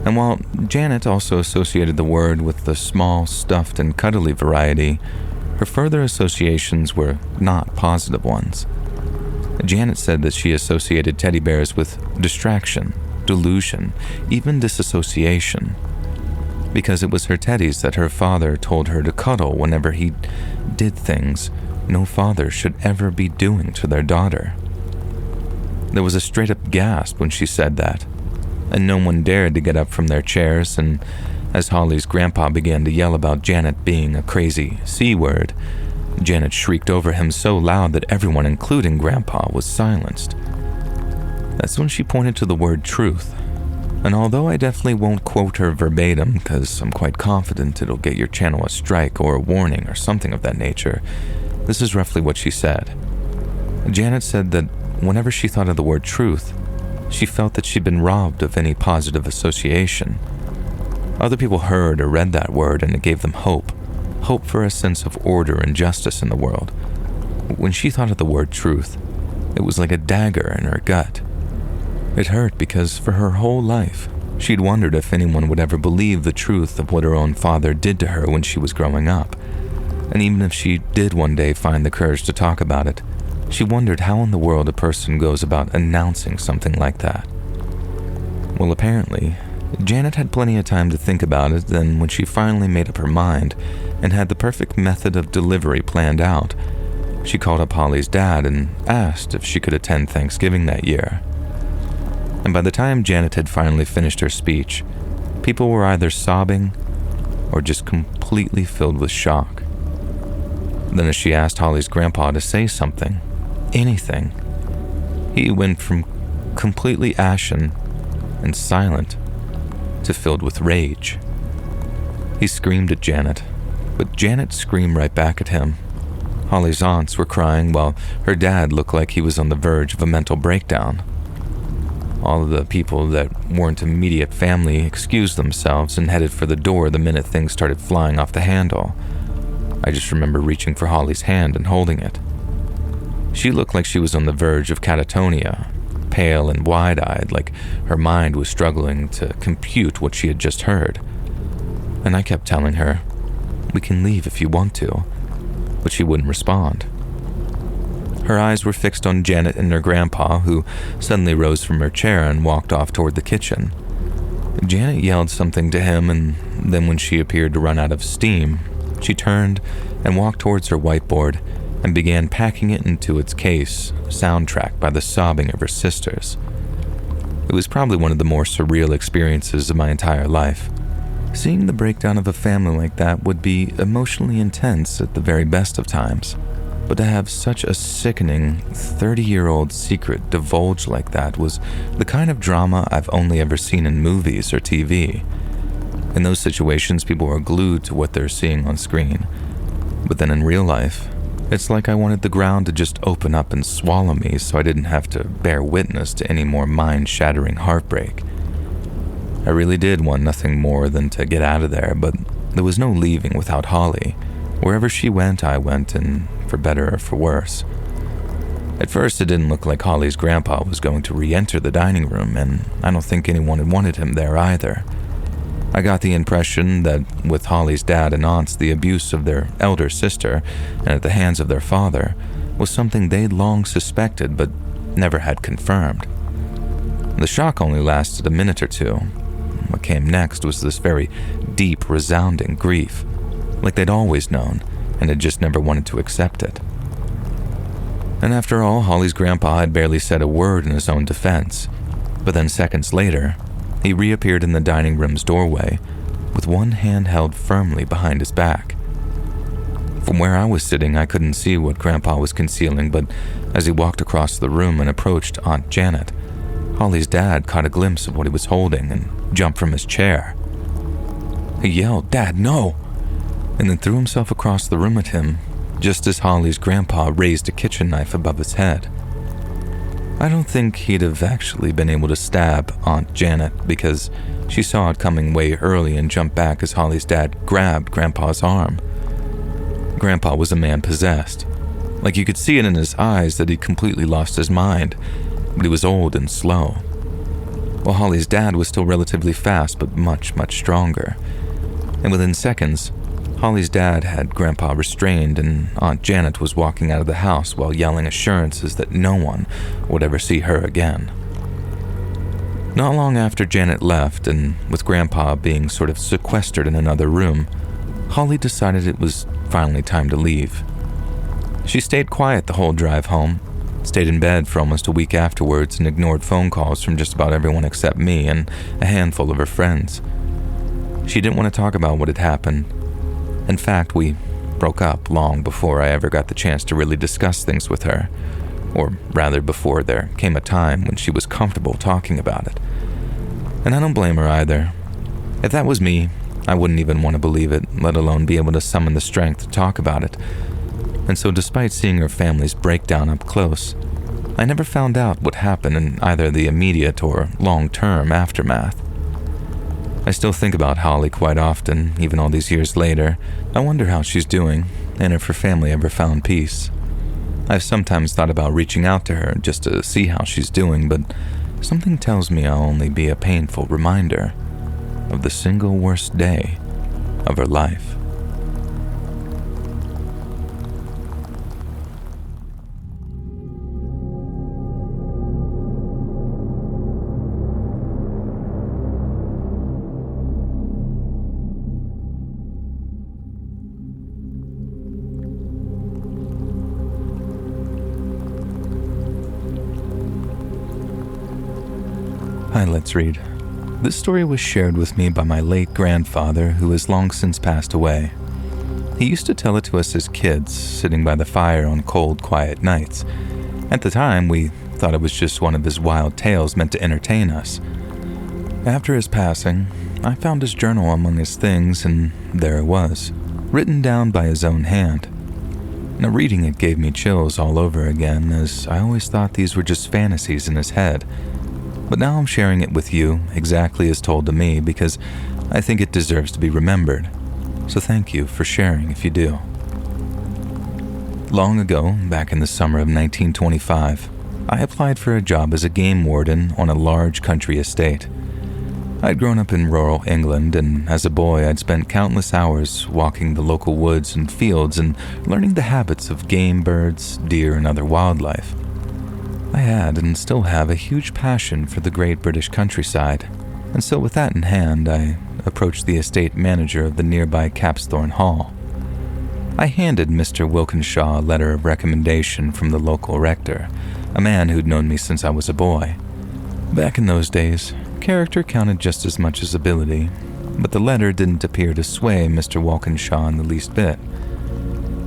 and while Janet also associated the word with the small, stuffed, and cuddly variety, her further associations were not positive ones. Janet said that she associated teddy bears with distraction, delusion, even disassociation, because it was her teddies that her father told her to cuddle whenever he did things no father should ever be doing to their daughter. There was a straight-up gasp when she said that, and no one dared to get up from their chairs, and as Holly's grandpa began to yell about Janet being a crazy C-word, Janet shrieked over him so loud that everyone, including Grandpa, was silenced. That's when she pointed to the word truth, and although I definitely won't quote her verbatim because I'm quite confident it'll get your channel a strike or a warning or something of that nature, this is roughly what she said. Janet said that whenever she thought of the word truth, she felt that she'd been robbed of any positive association. Other people heard or read that word and it gave them hope for a sense of order and justice in the world. When she thought of the word truth, it was like a dagger in her gut. It hurt because for her whole life, she'd wondered if anyone would ever believe the truth of what her own father did to her when she was growing up. And even if she did one day find the courage to talk about it, she wondered how in the world a person goes about announcing something like that. Well, apparently, Janet had plenty of time to think about it, then when she finally made up her mind and had the perfect method of delivery planned out, she called up Holly's dad and asked if she could attend Thanksgiving that year. And by the time Janet had finally finished her speech, people were either sobbing or just completely filled with shock. Then as she asked Holly's grandpa to say something, anything, he went from completely ashen and silent to filled with rage. He screamed at Janet, but Janet screamed right back at him. Holly's aunts were crying while her dad looked like he was on the verge of a mental breakdown. All of the people that weren't immediate family excused themselves and headed for the door the minute things started flying off the handle. I just remember reaching for Holly's hand and holding it. She looked like she was on the verge of catatonia, pale and wide-eyed, like her mind was struggling to compute what she had just heard. And I kept telling her, "We can leave if you want to," but she wouldn't respond. Her eyes were fixed on Janet and her grandpa, who suddenly rose from her chair and walked off toward the kitchen. Janet yelled something to him, and then when she appeared to run out of steam, she turned and walked towards her whiteboard and began packing it into its case, soundtracked by the sobbing of her sisters. It was probably one of the more surreal experiences of my entire life. Seeing the breakdown of a family like that would be emotionally intense at the very best of times, but to have such a sickening 30-year-old secret divulged like that was the kind of drama I've only ever seen in movies or TV. In those situations, people are glued to what they're seeing on screen, but then in real life, It's like I wanted the ground to just open up and swallow me so I didn't have to bear witness to any more mind-shattering heartbreak. I really did want nothing more than to get out of there, but there was no leaving without Holly. Wherever she went, I went, and for better or for worse. At first, it didn't look like Holly's grandpa was going to re-enter the dining room, and I don't think anyone had wanted him there either. I got the impression that with Holly's dad and aunts, the abuse of their elder sister and at the hands of their father was something they'd long suspected but never had confirmed. The shock only lasted a minute or two. What came next was this very deep, resounding grief, like they'd always known and had just never wanted to accept it. And after all, Holly's grandpa had barely said a word in his own defense, but then seconds later, he reappeared in the dining room's doorway with one hand held firmly behind his back. From where I was sitting, I couldn't see what Grandpa was concealing, but as he walked across the room and approached Aunt Janet, Holly's dad caught a glimpse of what he was holding and jumped from his chair. He yelled, "Dad, no!" and then threw himself across the room at him, just as Holly's grandpa raised a kitchen knife above his head. I don't think he'd have actually been able to stab Aunt Janet because she saw it coming way early and jumped back as Holly's dad grabbed Grandpa's arm. Grandpa was a man possessed. Like you could see it in his eyes that he'd completely lost his mind, but he was old and slow. While Holly's dad was still relatively fast but much, much stronger. And within seconds, Holly's dad had Grandpa restrained and Aunt Janet was walking out of the house while yelling assurances that no one would ever see her again. Not long after Janet left, and with Grandpa being sort of sequestered in another room, Holly decided it was finally time to leave. She stayed quiet the whole drive home, stayed in bed for almost a week afterwards, and ignored phone calls from just about everyone except me and a handful of her friends. She didn't want to talk about what had happened. In fact, we broke up long before I ever got the chance to really discuss things with her, or rather before there came a time when she was comfortable talking about it. And I don't blame her either. If that was me, I wouldn't even want to believe it, let alone be able to summon the strength to talk about it. And so despite seeing her family's breakdown up close, I never found out what happened in either the immediate or long-term aftermath. I still think about Holly quite often, even all these years later. I wonder how she's doing, and if her family ever found peace. I've sometimes thought about reaching out to her just to see how she's doing, but something tells me I'll only be a painful reminder of the single worst day of her life. Hi, Let's Read. This story was shared with me by my late grandfather, who has long since passed away. He used to tell it to us as kids, sitting by the fire on cold, quiet nights. At the time, we thought it was just one of his wild tales meant to entertain us. After his passing, I found his journal among his things, and there it was, written down by his own hand. Now, reading it gave me chills all over again, as I always thought these were just fantasies in his head. But now I'm sharing it with you exactly as told to me because I think it deserves to be remembered. So thank you for sharing if you do. Long ago, back in the summer of 1925, I applied for a job as a game warden on a large country estate. I'd grown up in rural England, and as a boy I'd spent countless hours walking the local woods and fields and learning the habits of game birds, deer, and other wildlife. I had and still have a huge passion for the great British countryside, and so with that in hand, I approached the estate manager of the nearby Capsthorne Hall. I handed Mr. Wilkinshaw a letter of recommendation from the local rector, a man who'd known me since I was a boy. Back in those days, character counted just as much as ability, but the letter didn't appear to sway Mr. Wilkinshaw in the least bit.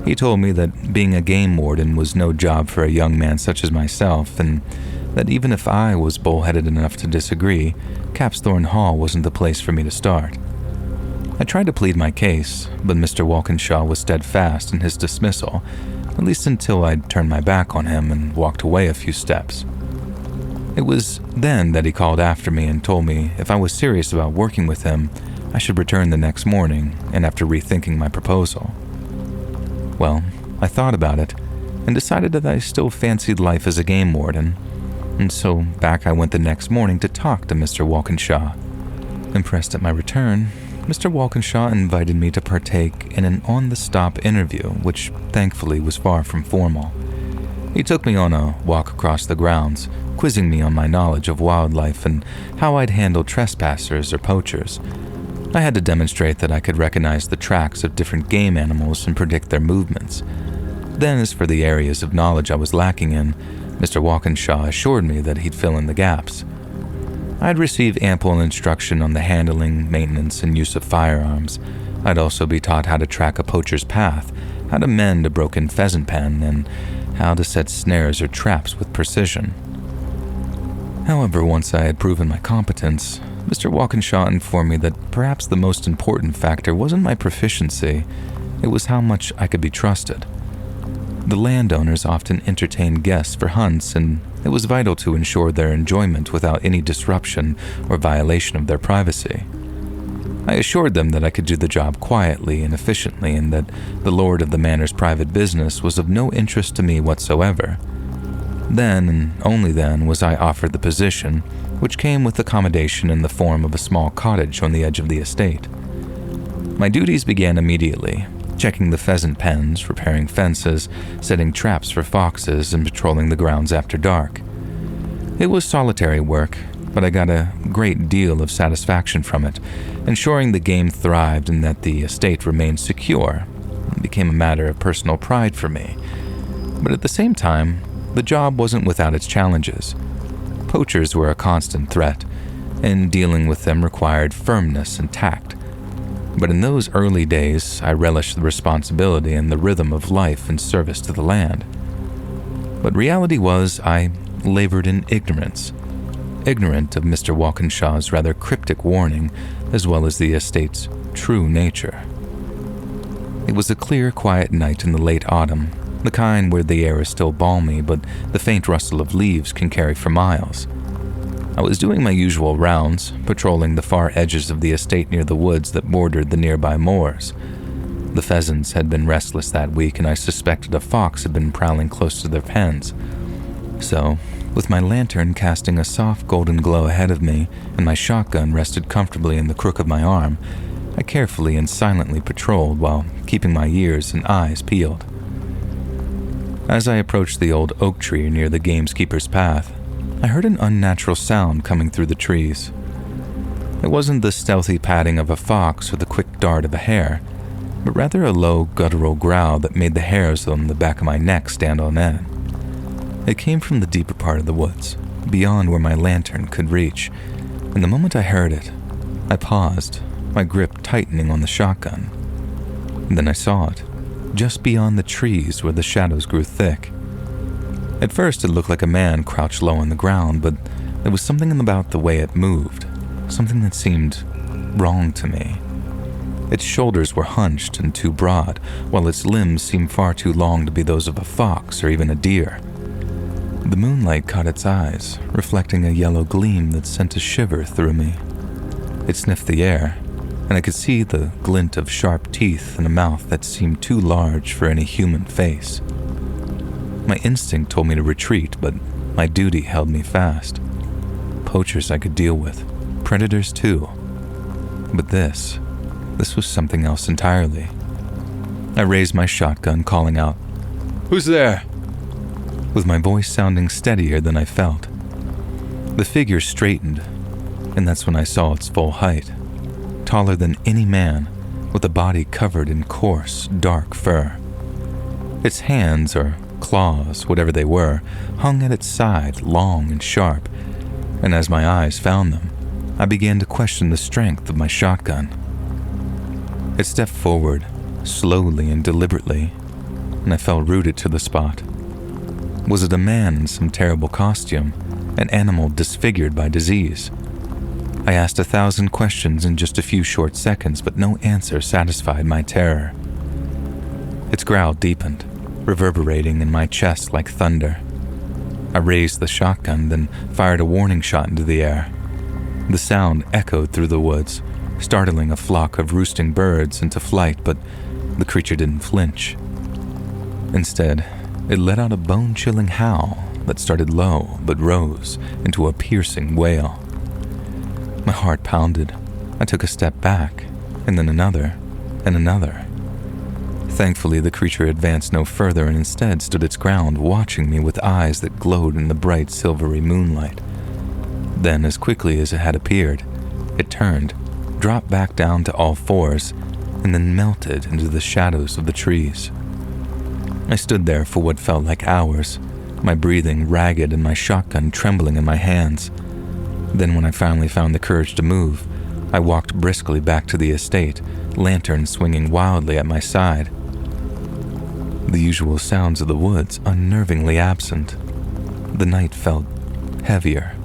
He told me that being a game warden was no job for a young man such as myself, and that even if I was bullheaded enough to disagree, Capsthorne Hall wasn't the place for me to start. I tried to plead my case, but Mr. Walkinshaw was steadfast in his dismissal, at least until I'd turned my back on him and walked away a few steps. It was then that he called after me and told me if I was serious about working with him, I should return the next morning and after rethinking my proposal. Well, I thought about it and decided that I still fancied life as a game warden, and so back I went the next morning to talk to Mr. Walkinshaw. Impressed at my return, Mr. Walkinshaw invited me to partake in an on-the-stop interview, which thankfully was far from formal. He took me on a walk across the grounds, quizzing me on my knowledge of wildlife and how I'd handle trespassers or poachers. I had to demonstrate that I could recognize the tracks of different game animals and predict their movements. Then, as for the areas of knowledge I was lacking in, Mr. Walkinshaw assured me that he'd fill in the gaps. I'd receive ample instruction on the handling, maintenance, and use of firearms. I'd also be taught how to track a poacher's path, how to mend a broken pheasant pen, and how to set snares or traps with precision. However, once I had proven my competence, Mr. Walkinshaw informed me that perhaps the most important factor wasn't my proficiency, it was how much I could be trusted. The landowners often entertained guests for hunts, and it was vital to ensure their enjoyment without any disruption or violation of their privacy. I assured them that I could do the job quietly and efficiently, and that the lord of the manor's private business was of no interest to me whatsoever. Then, and only then, was I offered the position, which came with accommodation in the form of a small cottage on the edge of the estate. My duties began immediately, checking the pheasant pens, repairing fences, setting traps for foxes, and patrolling the grounds after dark. It was solitary work, but I got a great deal of satisfaction from it, ensuring the game thrived and that the estate remained secure. It became a matter of personal pride for me. But at the same time, the job wasn't without its challenges. Poachers were a constant threat, and dealing with them required firmness and tact. But in those early days, I relished the responsibility and the rhythm of life in service to the land. But reality was, I labored in ignorance of Mr. Walkinshaw's rather cryptic warning, as well as the estate's true nature. It was a clear, quiet night in the late autumn, the kind where the air is still balmy, but the faint rustle of leaves can carry for miles. I was doing my usual rounds, patrolling the far edges of the estate near the woods that bordered the nearby moors. The pheasants had been restless that week, and I suspected a fox had been prowling close to their pens. So, with my lantern casting a soft golden glow ahead of me and my shotgun rested comfortably in the crook of my arm, I carefully and silently patrolled while keeping my ears and eyes peeled. As I approached the old oak tree near the gamekeeper's path, I heard an unnatural sound coming through the trees. It wasn't the stealthy padding of a fox or the quick dart of a hare, but rather a low, guttural growl that made the hairs on the back of my neck stand on end. It came from the deeper part of the woods, beyond where my lantern could reach, and the moment I heard it, I paused, my grip tightening on the shotgun. And then I saw it, just beyond the trees where the shadows grew thick. At first, it looked like a man crouched low on the ground, but there was something about the way it moved, something that seemed wrong to me. Its shoulders were hunched and too broad, while its limbs seemed far too long to be those of a fox or even a deer. The moonlight caught its eyes, reflecting a yellow gleam that sent a shiver through me. It sniffed the air, and I could see the glint of sharp teeth and a mouth that seemed too large for any human face. My instinct told me to retreat, but my duty held me fast. Poachers I could deal with, predators too. But this was something else entirely. I raised my shotgun, calling out, "Who's there?" with my voice sounding steadier than I felt. The figure straightened, and that's when I saw its full height, taller than any man, with a body covered in coarse, dark fur. Its hands, or claws, whatever they were, hung at its side, long and sharp, and as my eyes found them, I began to question the strength of my shotgun. It stepped forward, slowly and deliberately, and I felt rooted to the spot. Was it a man in some terrible costume, an animal disfigured by disease? I asked 1,000 questions in just a few short seconds, but no answer satisfied my terror. Its growl deepened, reverberating in my chest like thunder. I raised the shotgun, then fired a warning shot into the air. The sound echoed through the woods, startling a flock of roosting birds into flight, but the creature didn't flinch. Instead, it let out a bone-chilling howl that started low but rose into a piercing wail. My heart pounded. I took a step back, and then another, and another. Thankfully, the creature advanced no further and instead stood its ground, watching me with eyes that glowed in the bright silvery moonlight. Then, as quickly as it had appeared, it turned, dropped back down to all fours, and then melted into the shadows of the trees. I stood there for what felt like hours, my breathing ragged and my shotgun trembling in my hands. Then when I finally found the courage to move, I walked briskly back to the estate, lantern swinging wildly at my side. The usual sounds of the woods unnervingly absent. The night felt heavier.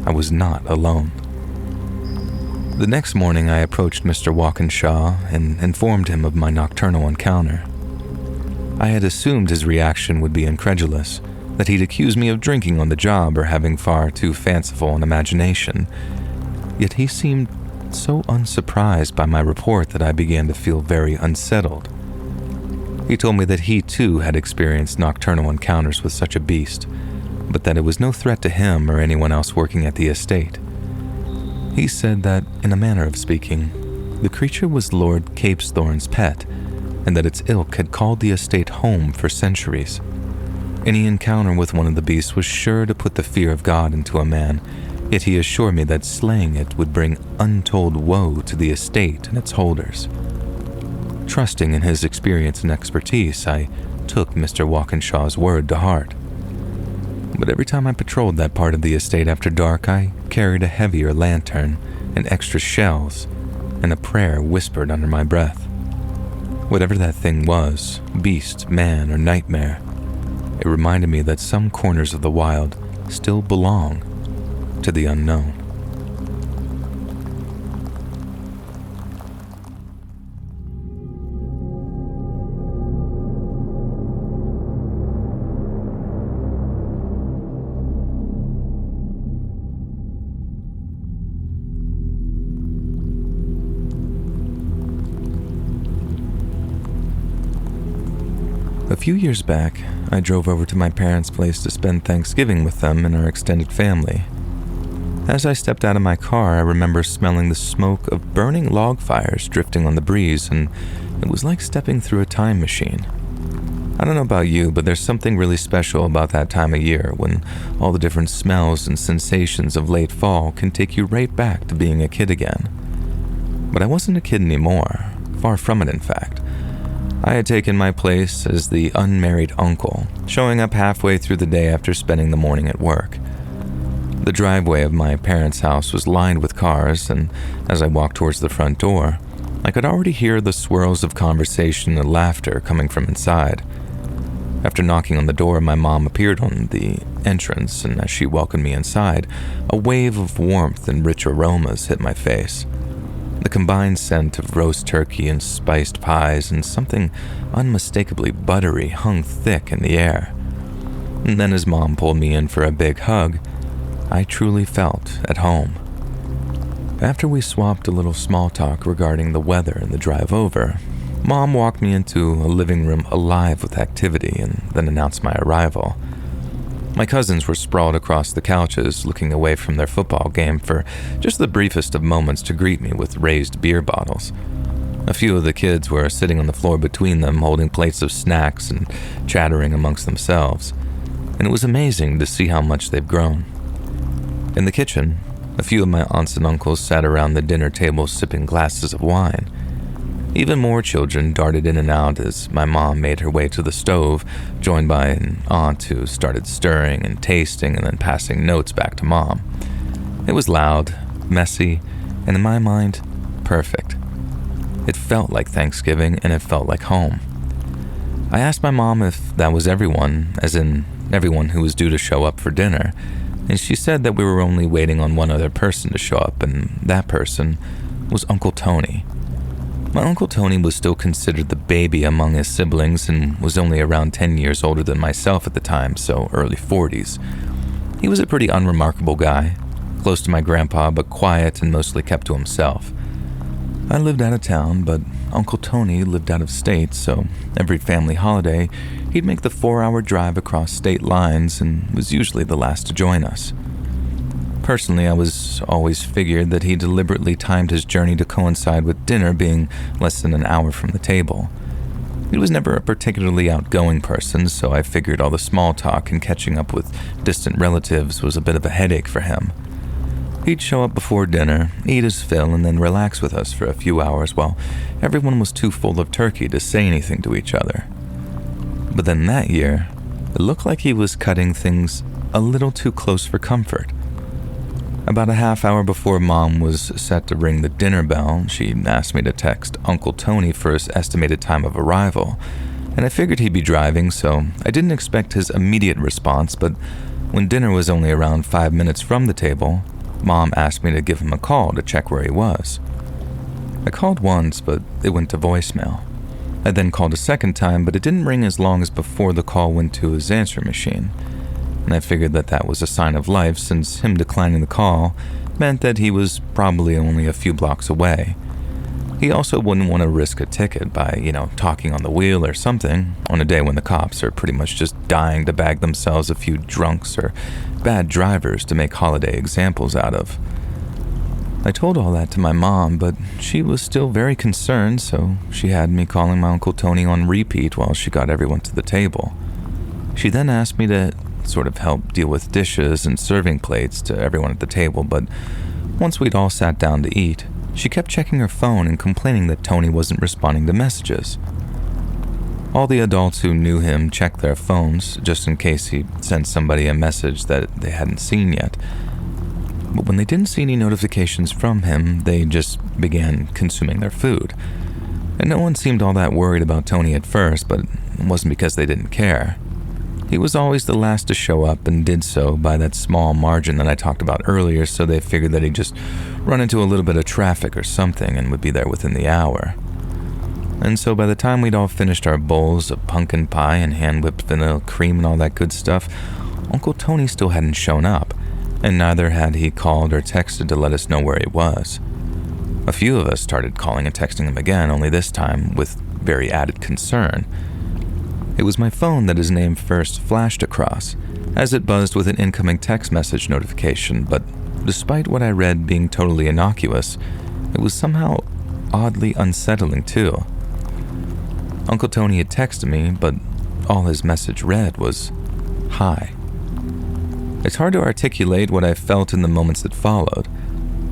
I was not alone. The next morning I approached Mr. Walkinshaw and informed him of my nocturnal encounter. I had assumed his reaction would be incredulous, that he'd accuse me of drinking on the job or having far too fanciful an imagination. Yet he seemed so unsurprised by my report that I began to feel very unsettled. He told me that he too had experienced nocturnal encounters with such a beast, but that it was no threat to him or anyone else working at the estate. He said that, in a manner of speaking, the creature was Lord Capesthorne's pet, and that its ilk had called the estate home for centuries. Any encounter with one of the beasts was sure to put the fear of God into a man, yet he assured me that slaying it would bring untold woe to the estate and its holders. Trusting in his experience and expertise, I took Mr. Walkinshaw's word to heart. But every time I patrolled that part of the estate after dark, I carried a heavier lantern and extra shells, and a prayer whispered under my breath. Whatever that thing was, beast, man, or nightmare, it reminded me that some corners of the wild still belong to the unknown. A few years back, I drove over to my parents' place to spend Thanksgiving with them and our extended family. As I stepped out of my car, I remember smelling the smoke of burning log fires drifting on the breeze, and it was like stepping through a time machine. I don't know about you, but there's something really special about that time of year when all the different smells and sensations of late fall can take you right back to being a kid again. But I wasn't a kid anymore, far from it in fact. I had taken my place as the unmarried uncle, showing up halfway through the day after spending the morning at work. The driveway of my parents' house was lined with cars, and as I walked towards the front door, I could already hear the swirls of conversation and laughter coming from inside. After knocking on the door, my mom appeared on the entrance, and as she welcomed me inside, a wave of warmth and rich aromas hit my face. The combined scent of roast turkey and spiced pies and something unmistakably buttery hung thick in the air. And then as Mom pulled me in for a big hug, I truly felt at home. After we swapped a little small talk regarding the weather and the drive over, Mom walked me into a living room alive with activity and then announced my arrival. My cousins were sprawled across the couches, looking away from their football game for just the briefest of moments to greet me with raised beer bottles. A few of the kids were sitting on the floor between them, holding plates of snacks and chattering amongst themselves, and it was amazing to see how much they've grown. In the kitchen, a few of my aunts and uncles sat around the dinner table sipping glasses of wine. Even more children darted in and out as my mom made her way to the stove, joined by an aunt who started stirring and tasting and then passing notes back to Mom. It was loud, messy, and in my mind, perfect. It felt like Thanksgiving and it felt like home. I asked my mom if that was everyone, as in everyone who was due to show up for dinner, and she said that we were only waiting on one other person to show up, and that person was Uncle Tony. My Uncle Tony was still considered the baby among his siblings and was only around 10 years older than myself at the time, so early 40s. He was a pretty unremarkable guy, close to my grandpa but quiet and mostly kept to himself. I lived out of town, but Uncle Tony lived out of state, so every family holiday, he'd make the 4-hour drive across state lines and was usually the last to join us. Personally, I was always figured that he deliberately timed his journey to coincide with dinner being less than an hour from the table. He was never a particularly outgoing person, so I figured all the small talk and catching up with distant relatives was a bit of a headache for him. He'd show up before dinner, eat his fill, and then relax with us for a few hours while everyone was too full of turkey to say anything to each other. But then that year, it looked like he was cutting things a little too close for comfort. About a half hour before Mom was set to ring the dinner bell, she asked me to text Uncle Tony for his estimated time of arrival, and I figured he'd be driving, so I didn't expect his immediate response, but when dinner was only around 5 minutes from the table, Mom asked me to give him a call to check where he was. I called once, but it went to voicemail. I then called a second time, but it didn't ring as long as before the call went to his answering machine. And I figured that was a sign of life since him declining the call meant that he was probably only a few blocks away. He also wouldn't want to risk a ticket by, talking on the wheel or something on a day when the cops are pretty much just dying to bag themselves a few drunks or bad drivers to make holiday examples out of. I told all that to my mom, but she was still very concerned, so she had me calling my Uncle Tony on repeat while she got everyone to the table. She then asked me to sort of help deal with dishes and serving plates to everyone at the table, but once we'd all sat down to eat, she kept checking her phone and complaining that Tony wasn't responding to messages. All the adults who knew him checked their phones just in case he sent somebody a message that they hadn't seen yet. But when they didn't see any notifications from him, they just began consuming their food. And no one seemed all that worried about Tony at first, but it wasn't because they didn't care. He was always the last to show up and did so by that small margin that I talked about earlier, so they figured that he'd just run into a little bit of traffic or something and would be there within the hour. And so by the time we'd all finished our bowls of pumpkin pie and hand-whipped vanilla cream and all that good stuff, Uncle Tony still hadn't shown up, and neither had he called or texted to let us know where he was. A few of us started calling and texting him again, only this time with very added concern. It was my phone that his name first flashed across, as it buzzed with an incoming text message notification, but despite what I read being totally innocuous, it was somehow oddly unsettling too. Uncle Tony had texted me, but all his message read was, "Hi." It's hard to articulate what I felt in the moments that followed.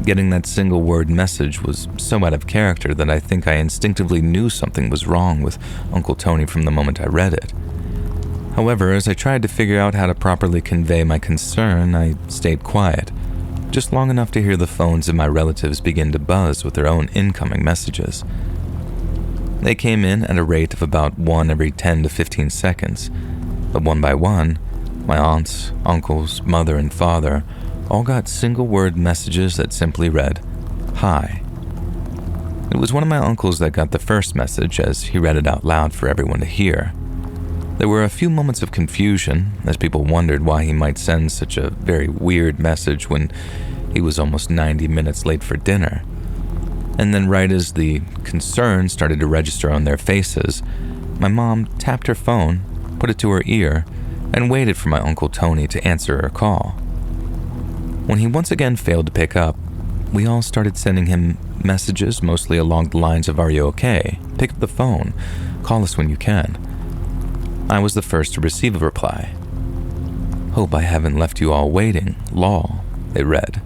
Getting that single word message was so out of character that I think I instinctively knew something was wrong with Uncle Tony from the moment I read it. However, as I tried to figure out how to properly convey my concern, I stayed quiet, just long enough to hear the phones of my relatives begin to buzz with their own incoming messages. They came in at a rate of about one every 10 to 15 seconds, but one by one, my aunts, uncles, mother, and father all got single-word messages that simply read, "Hi." It was one of my uncles that got the first message as he read it out loud for everyone to hear. There were a few moments of confusion as people wondered why he might send such a very weird message when he was almost 90 minutes late for dinner. And then right as the concern started to register on their faces, my mom tapped her phone, put it to her ear, and waited for my Uncle Tony to answer her call. When he once again failed to pick up, we all started sending him messages mostly along the lines of "Are you okay? Pick up the phone. Call us when you can." I was the first to receive a reply. "Hope I haven't left you all waiting, lol," it read.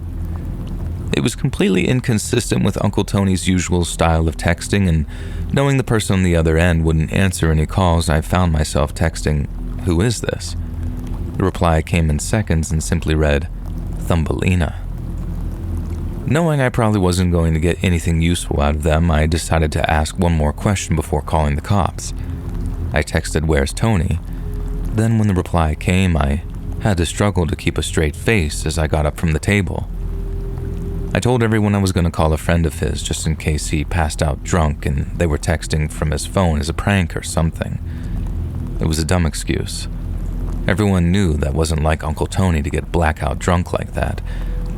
It was completely inconsistent with Uncle Tony's usual style of texting, and knowing the person on the other end wouldn't answer any calls, I found myself texting, "Who is this?" The reply came in seconds and simply read, "Thumbelina." Knowing I probably wasn't going to get anything useful out of them, I decided to ask one more question before calling the cops. I texted, "Where's Tony?" Then when the reply came, I had to struggle to keep a straight face as I got up from the table. I told everyone I was going to call a friend of his just in case he passed out drunk and they were texting from his phone as a prank or something. It was a dumb excuse. Everyone knew that wasn't like Uncle Tony to get blackout drunk like that,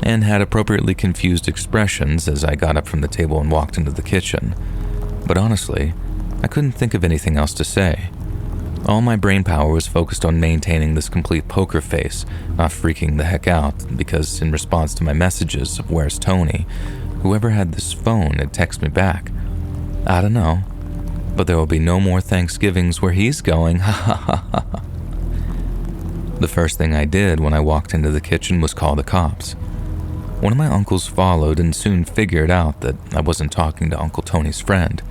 and had appropriately confused expressions as I got up from the table and walked into the kitchen. But honestly, I couldn't think of anything else to say. All my brain power was focused on maintaining this complete poker face, not freaking the heck out, because in response to my messages of "Where's Tony?" whoever had this phone had texted me back, "I don't know, but there will be no more Thanksgivings where he's going, ha ha ha ha." The first thing I did when I walked into the kitchen was call the cops. One of my uncles followed and soon figured out that I wasn't talking to Uncle Tony's friend.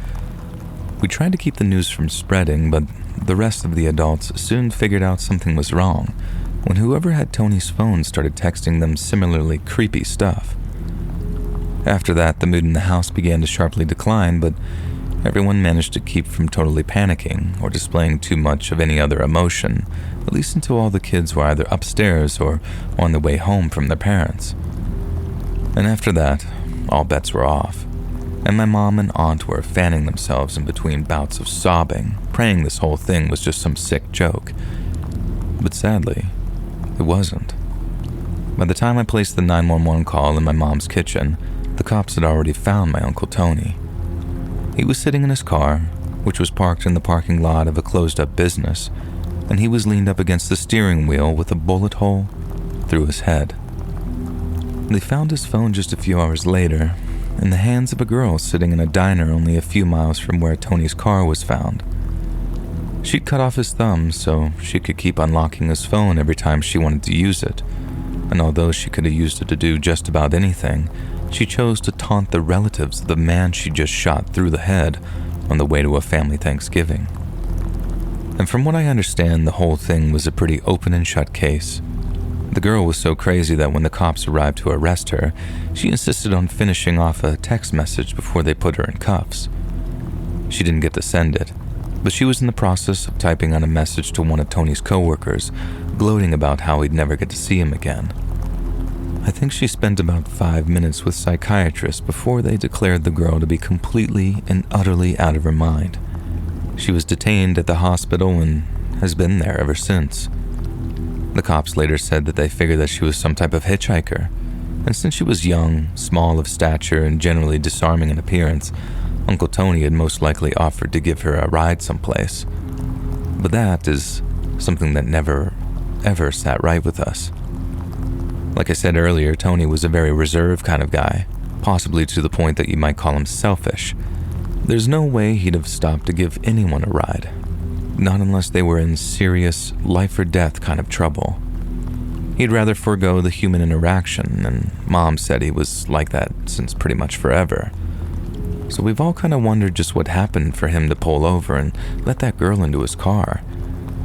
We tried to keep the news from spreading, but the rest of the adults soon figured out something was wrong when whoever had Tony's phone started texting them similarly creepy stuff. After that, the mood in the house began to sharply decline, but everyone managed to keep from totally panicking or displaying too much of any other emotion, at least until all the kids were either upstairs or on their way home from their parents. And after that, all bets were off, and my mom and aunt were fanning themselves in between bouts of sobbing, praying this whole thing was just some sick joke. But sadly, it wasn't. By the time I placed the 911 call in my mom's kitchen, the cops had already found my Uncle Tony. He was sitting in his car, which was parked in the parking lot of a closed-up business, and he was leaned up against the steering wheel with a bullet hole through his head. They found his phone just a few hours later, in the hands of a girl sitting in a diner only a few miles from where Tony's car was found. She'd cut off his thumb so she could keep unlocking his phone every time she wanted to use it, and although she could have used it to do just about anything, she chose to taunt the relatives of the man she just shot through the head on the way to a family Thanksgiving. And from what I understand, the whole thing was a pretty open and shut case. The girl was so crazy that when the cops arrived to arrest her, she insisted on finishing off a text message before they put her in cuffs. She didn't get to send it, but she was in the process of typing out a message to one of Tony's coworkers, gloating about how he'd never get to see him again. I think she spent about 5 minutes with psychiatrists before they declared the girl to be completely and utterly out of her mind. She was detained at the hospital and has been there ever since. The cops later said that they figured that she was some type of hitchhiker, and since she was young, small of stature, and generally disarming in appearance, Uncle Tony had most likely offered to give her a ride someplace. But that is something that never, ever sat right with us. Like I said earlier, Tony was a very reserved kind of guy, possibly to the point that you might call him selfish. There's no way he'd have stopped to give anyone a ride. Not unless they were in serious life-or-death kind of trouble. He'd rather forego the human interaction, and Mom said he was like that since pretty much forever. So we've all kind of wondered just what happened for him to pull over and let that girl into his car.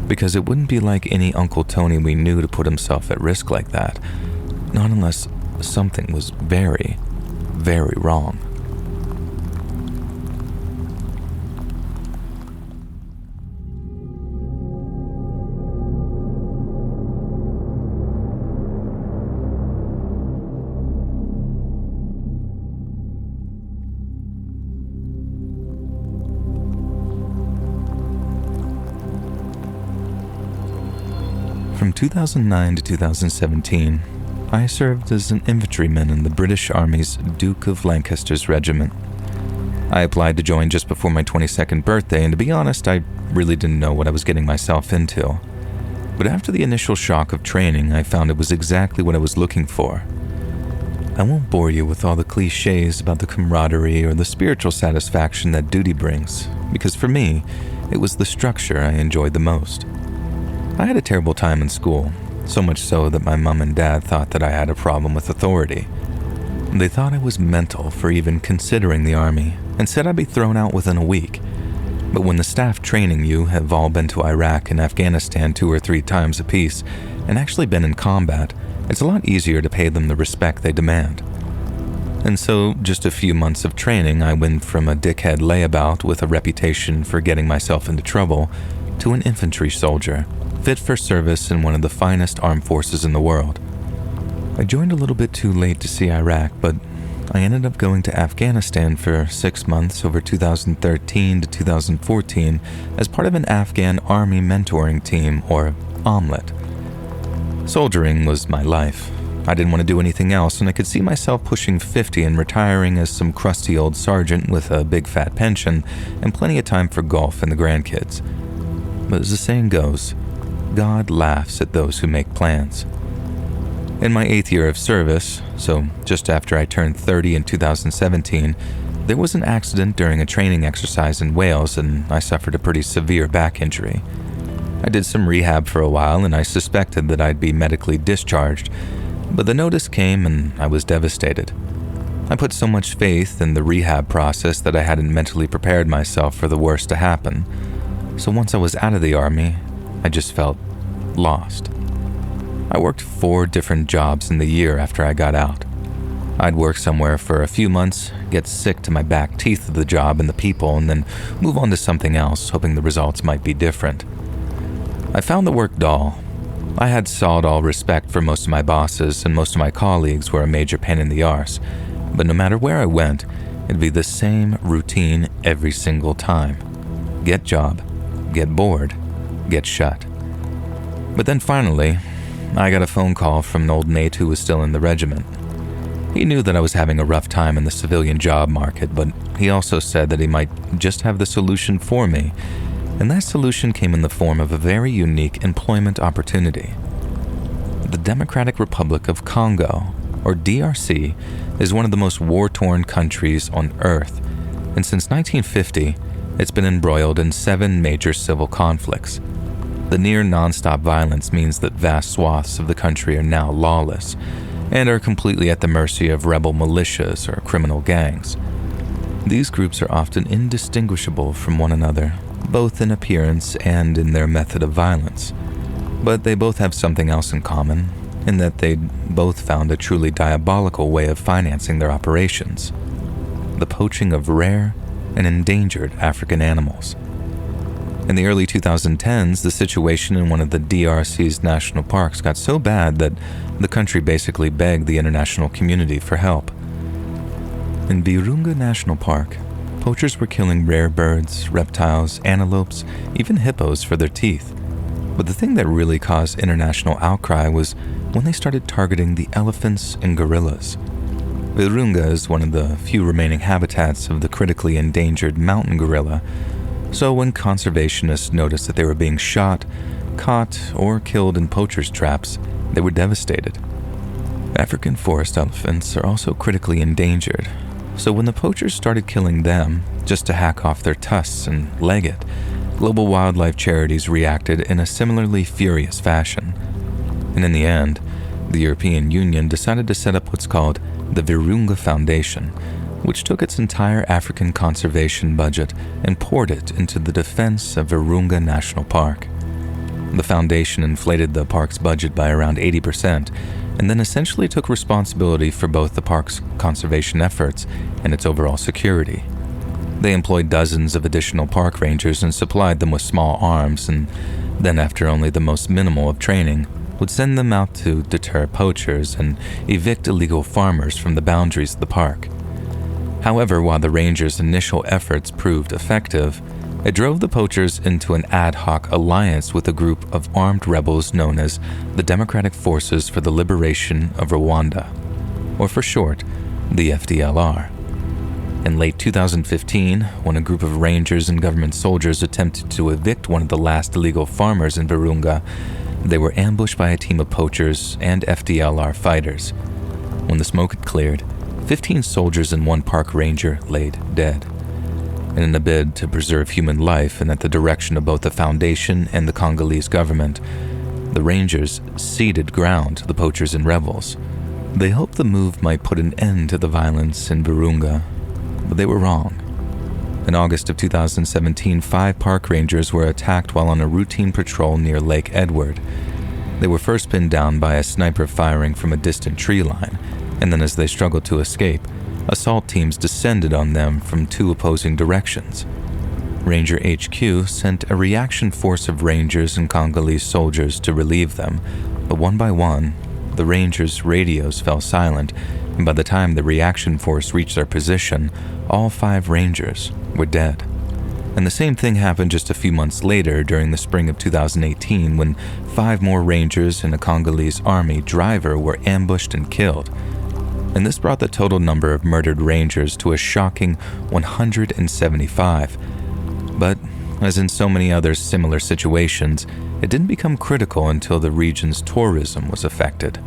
Because it wouldn't be like any Uncle Tony we knew to put himself at risk like that. Not unless something was very, very wrong. From 2009 to 2017, I served as an infantryman in the British Army's Duke of Lancaster's regiment. I applied to join just before my 22nd birthday, and to be honest, I really didn't know what I was getting myself into. But after the initial shock of training, I found it was exactly what I was looking for. I won't bore you with all the cliches about the camaraderie or the spiritual satisfaction that duty brings, because for me, it was the structure I enjoyed the most. I had a terrible time in school, so much so that my mom and dad thought that I had a problem with authority. They thought I was mental for even considering the army, and said I'd be thrown out within a week. But when the staff training you have all been to Iraq and Afghanistan 2 or 3 times apiece, and actually been in combat, it's a lot easier to pay them the respect they demand. And so, just a few months of training, I went from a dickhead layabout with a reputation for getting myself into trouble, to an infantry soldier, fit for service in one of the finest armed forces in the world. I joined a little bit too late to see Iraq, but I ended up going to Afghanistan for 6 months over 2013 to 2014 as part of an Afghan Army mentoring team, or OMLET. Soldiering was my life. I didn't want to do anything else, and I could see myself pushing 50 and retiring as some crusty old sergeant with a big fat pension and plenty of time for golf and the grandkids. But as the saying goes, God laughs at those who make plans. In my 8th year of service, so just after I turned 30 in 2017, there was an accident during a training exercise in Wales and I suffered a pretty severe back injury. I did some rehab for a while and I suspected that I'd be medically discharged, but the notice came and I was devastated. I put so much faith in the rehab process that I hadn't mentally prepared myself for the worst to happen. So once I was out of the Army, I just felt lost. I worked 4 different jobs in the year after I got out. I'd work somewhere for a few months, get sick to my back teeth of the job and the people, and then move on to something else, hoping the results might be different. I found the work dull. I had sod-all respect for most of my bosses, and most of my colleagues were a major pain in the arse, but no matter where I went, it'd be the same routine every single time. Get job, get bored, get shut. But then finally, I got a phone call from an old mate who was still in the regiment. He knew that I was having a rough time in the civilian job market, but he also said that he might just have the solution for me, and that solution came in the form of a very unique employment opportunity. The Democratic Republic of Congo, or DRC, is one of the most war-torn countries on Earth, and since 1950, it's been embroiled in 7 major civil conflicts. The near non-stop violence means that vast swaths of the country are now lawless and are completely at the mercy of rebel militias or criminal gangs. These groups are often indistinguishable from one another, both in appearance and in their method of violence. But they both have something else in common, in that they both found a truly diabolical way of financing their operations: the poaching of rare and endangered African animals. In the early 2010s, the situation in one of the DRC's national parks got so bad that the country basically begged the international community for help. In Virunga National Park, poachers were killing rare birds, reptiles, antelopes, even hippos for their teeth. But the thing that really caused international outcry was when they started targeting the elephants and gorillas. Virunga is one of the few remaining habitats of the critically endangered mountain gorilla, so when conservationists noticed that they were being shot, caught, or killed in poachers' traps, they were devastated. African forest elephants are also critically endangered, so when the poachers started killing them just to hack off their tusks and leg it, global wildlife charities reacted in a similarly furious fashion. And in the end, the European Union decided to set up what's called the Virunga Foundation, which took its entire African conservation budget and poured it into the defense of Virunga National Park. The foundation inflated the park's budget by around 80%, and then essentially took responsibility for both the park's conservation efforts and its overall security. They employed dozens of additional park rangers and supplied them with small arms, and then after only the most minimal of training, would send them out to deter poachers and evict illegal farmers from the boundaries of the park. However, while the rangers' initial efforts proved effective, it drove the poachers into an ad hoc alliance with a group of armed rebels known as the Democratic Forces for the Liberation of Rwanda, or for short, the FDLR. In late 2015, when a group of rangers and government soldiers attempted to evict one of the last illegal farmers in Virunga, they were ambushed by a team of poachers and FDLR fighters. When the smoke had cleared, 15 soldiers and 1 park ranger laid dead. And in a bid to preserve human life and at the direction of both the Foundation and the Congolese government, the rangers ceded ground to the poachers and rebels. They hoped the move might put an end to the violence in Virunga, but they were wrong. In August of 2017, 5 park rangers were attacked while on a routine patrol near Lake Edward. They were first pinned down by a sniper firing from a distant tree line, and then as they struggled to escape, assault teams descended on them from 2 opposing directions. Ranger HQ sent a reaction force of rangers and Congolese soldiers to relieve them, but one by one, the Rangers' radios fell silent, and by the time the reaction force reached their position, all 5 Rangers were dead. And the same thing happened just a few months later during the spring of 2018 when 5 more Rangers and a Congolese army driver were ambushed and killed. And this brought the total number of murdered Rangers to a shocking 175. But, as in so many other similar situations, it didn't become critical until the region's tourism was affected.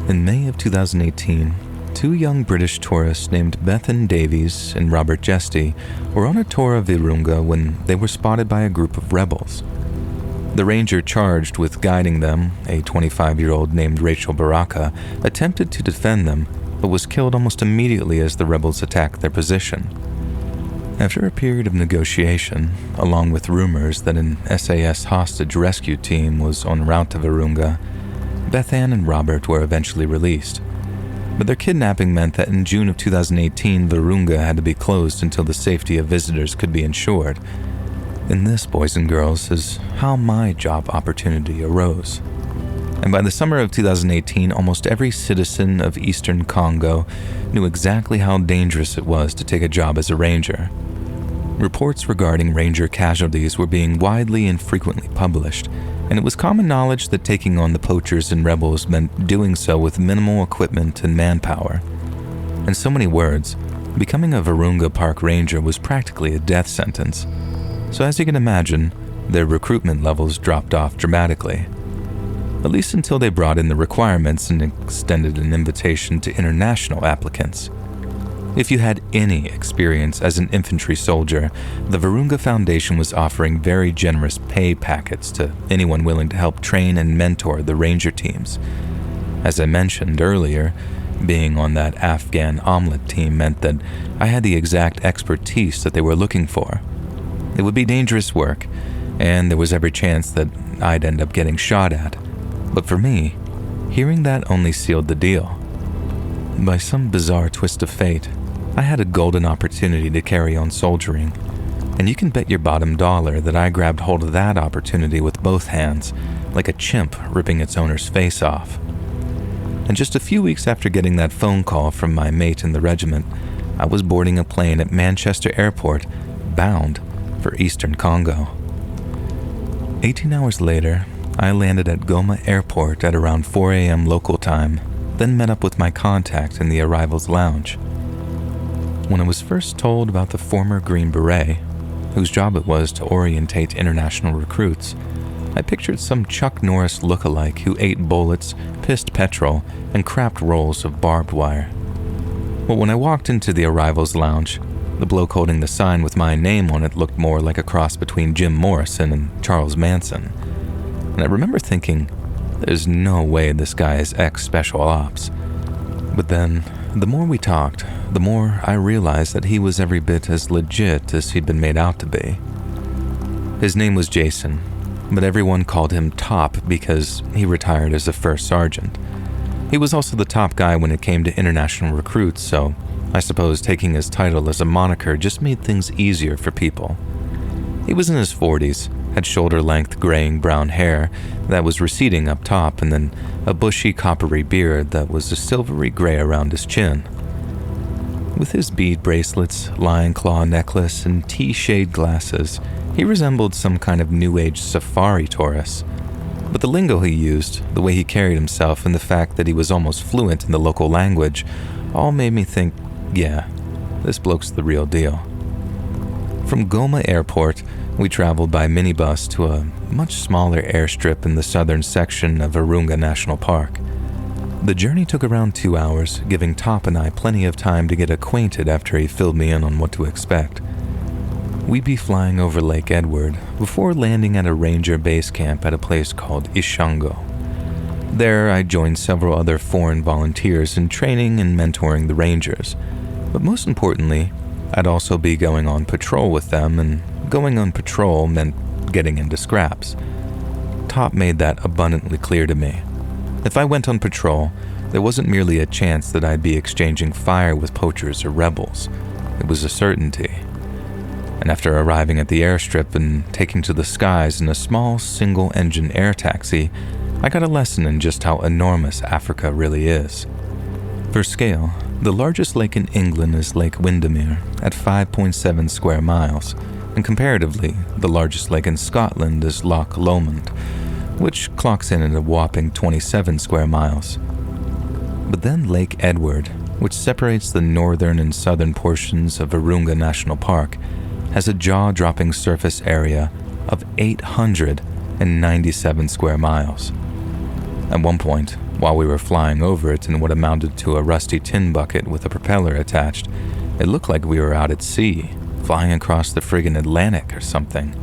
In May of 2018, 2 young British tourists named Bethan Davies and Robert Jesty were on a tour of Virunga when they were spotted by a group of rebels. The ranger charged with guiding them, a 25-year-old named Rachel Baraka, attempted to defend them, but was killed almost immediately as the rebels attacked their position. After a period of negotiation, along with rumors that an SAS hostage rescue team was en route to Virunga, Bethan and Robert were eventually released. But their kidnapping meant that in June of 2018, Virunga had to be closed until the safety of visitors could be ensured. And this, boys and girls, is how my job opportunity arose. And by the summer of 2018, almost every citizen of Eastern Congo knew exactly how dangerous it was to take a job as a ranger. Reports regarding ranger casualties were being widely and frequently published, and it was common knowledge that taking on the poachers and rebels meant doing so with minimal equipment and manpower. In so many words, becoming a Virunga Park ranger was practically a death sentence. So as you can imagine, their recruitment levels dropped off dramatically. At least until they brought in the requirements and extended an invitation to international applicants. If you had any experience as an infantry soldier, the Virunga Foundation was offering very generous pay packets to anyone willing to help train and mentor the ranger teams. As I mentioned earlier, being on that Afghan omelet team meant that I had the exact expertise that they were looking for. It would be dangerous work, and there was every chance that I'd end up getting shot at. But for me, hearing that only sealed the deal. By some bizarre twist of fate, I had a golden opportunity to carry on soldiering, and you can bet your bottom dollar that I grabbed hold of that opportunity with both hands, like a chimp ripping its owner's face off. And just a few weeks after getting that phone call from my mate in the regiment, I was boarding a plane at Manchester Airport, bound for Eastern Congo. 18 hours later, I landed at Goma Airport at around 4 a.m. local time, then met up with my contact in the arrivals lounge. When I was first told about the former Green Beret, whose job it was to orientate international recruits, I pictured some Chuck Norris look-alike who ate bullets, pissed petrol, and crapped rolls of barbed wire. But when I walked into the arrivals lounge, the bloke holding the sign with my name on it looked more like a cross between Jim Morrison and Charles Manson. And I remember thinking, there's no way this guy is ex-Special Ops. But then, the more we talked, the more I realized that he was every bit as legit as he'd been made out to be. His name was Jason, but everyone called him Top because he retired as a first sergeant. He was also the top guy when it came to international recruits, so I suppose taking his title as a moniker just made things easier for people. He was in his 40s, had shoulder-length graying brown hair that was receding up top, and then a bushy coppery beard that was a silvery gray around his chin. With his bead bracelets, lion claw necklace, and tea-shade glasses, he resembled some kind of New Age safari tourist. But the lingo he used, the way he carried himself, and the fact that he was almost fluent in the local language all made me think, yeah, this bloke's the real deal. From Goma Airport, we traveled by minibus to a much smaller airstrip in the southern section of Virunga National Park. The journey took around 2 hours, giving Top and I plenty of time to get acquainted after he filled me in on what to expect. We'd be flying over Lake Edward before landing at a ranger base camp at a place called Ishango. There, I joined several other foreign volunteers in training and mentoring the rangers. But most importantly, I'd also be going on patrol with them, and going on patrol meant getting into scraps. Top made that abundantly clear to me. If I went on patrol, there wasn't merely a chance that I'd be exchanging fire with poachers or rebels. It was a certainty. And after arriving at the airstrip and taking to the skies in a small single-engine air taxi, I got a lesson in just how enormous Africa really is. For scale, the largest lake in England is Lake Windermere at 5.7 square miles, and comparatively, the largest lake in Scotland is Loch Lomond, which clocks in at a whopping 27 square miles. But then Lake Edward, which separates the northern and southern portions of Virunga National Park, has a jaw-dropping surface area of 897 square miles. At one point, while we were flying over it in what amounted to a rusty tin bucket with a propeller attached, it looked like we were out at sea, flying across the friggin' Atlantic or something.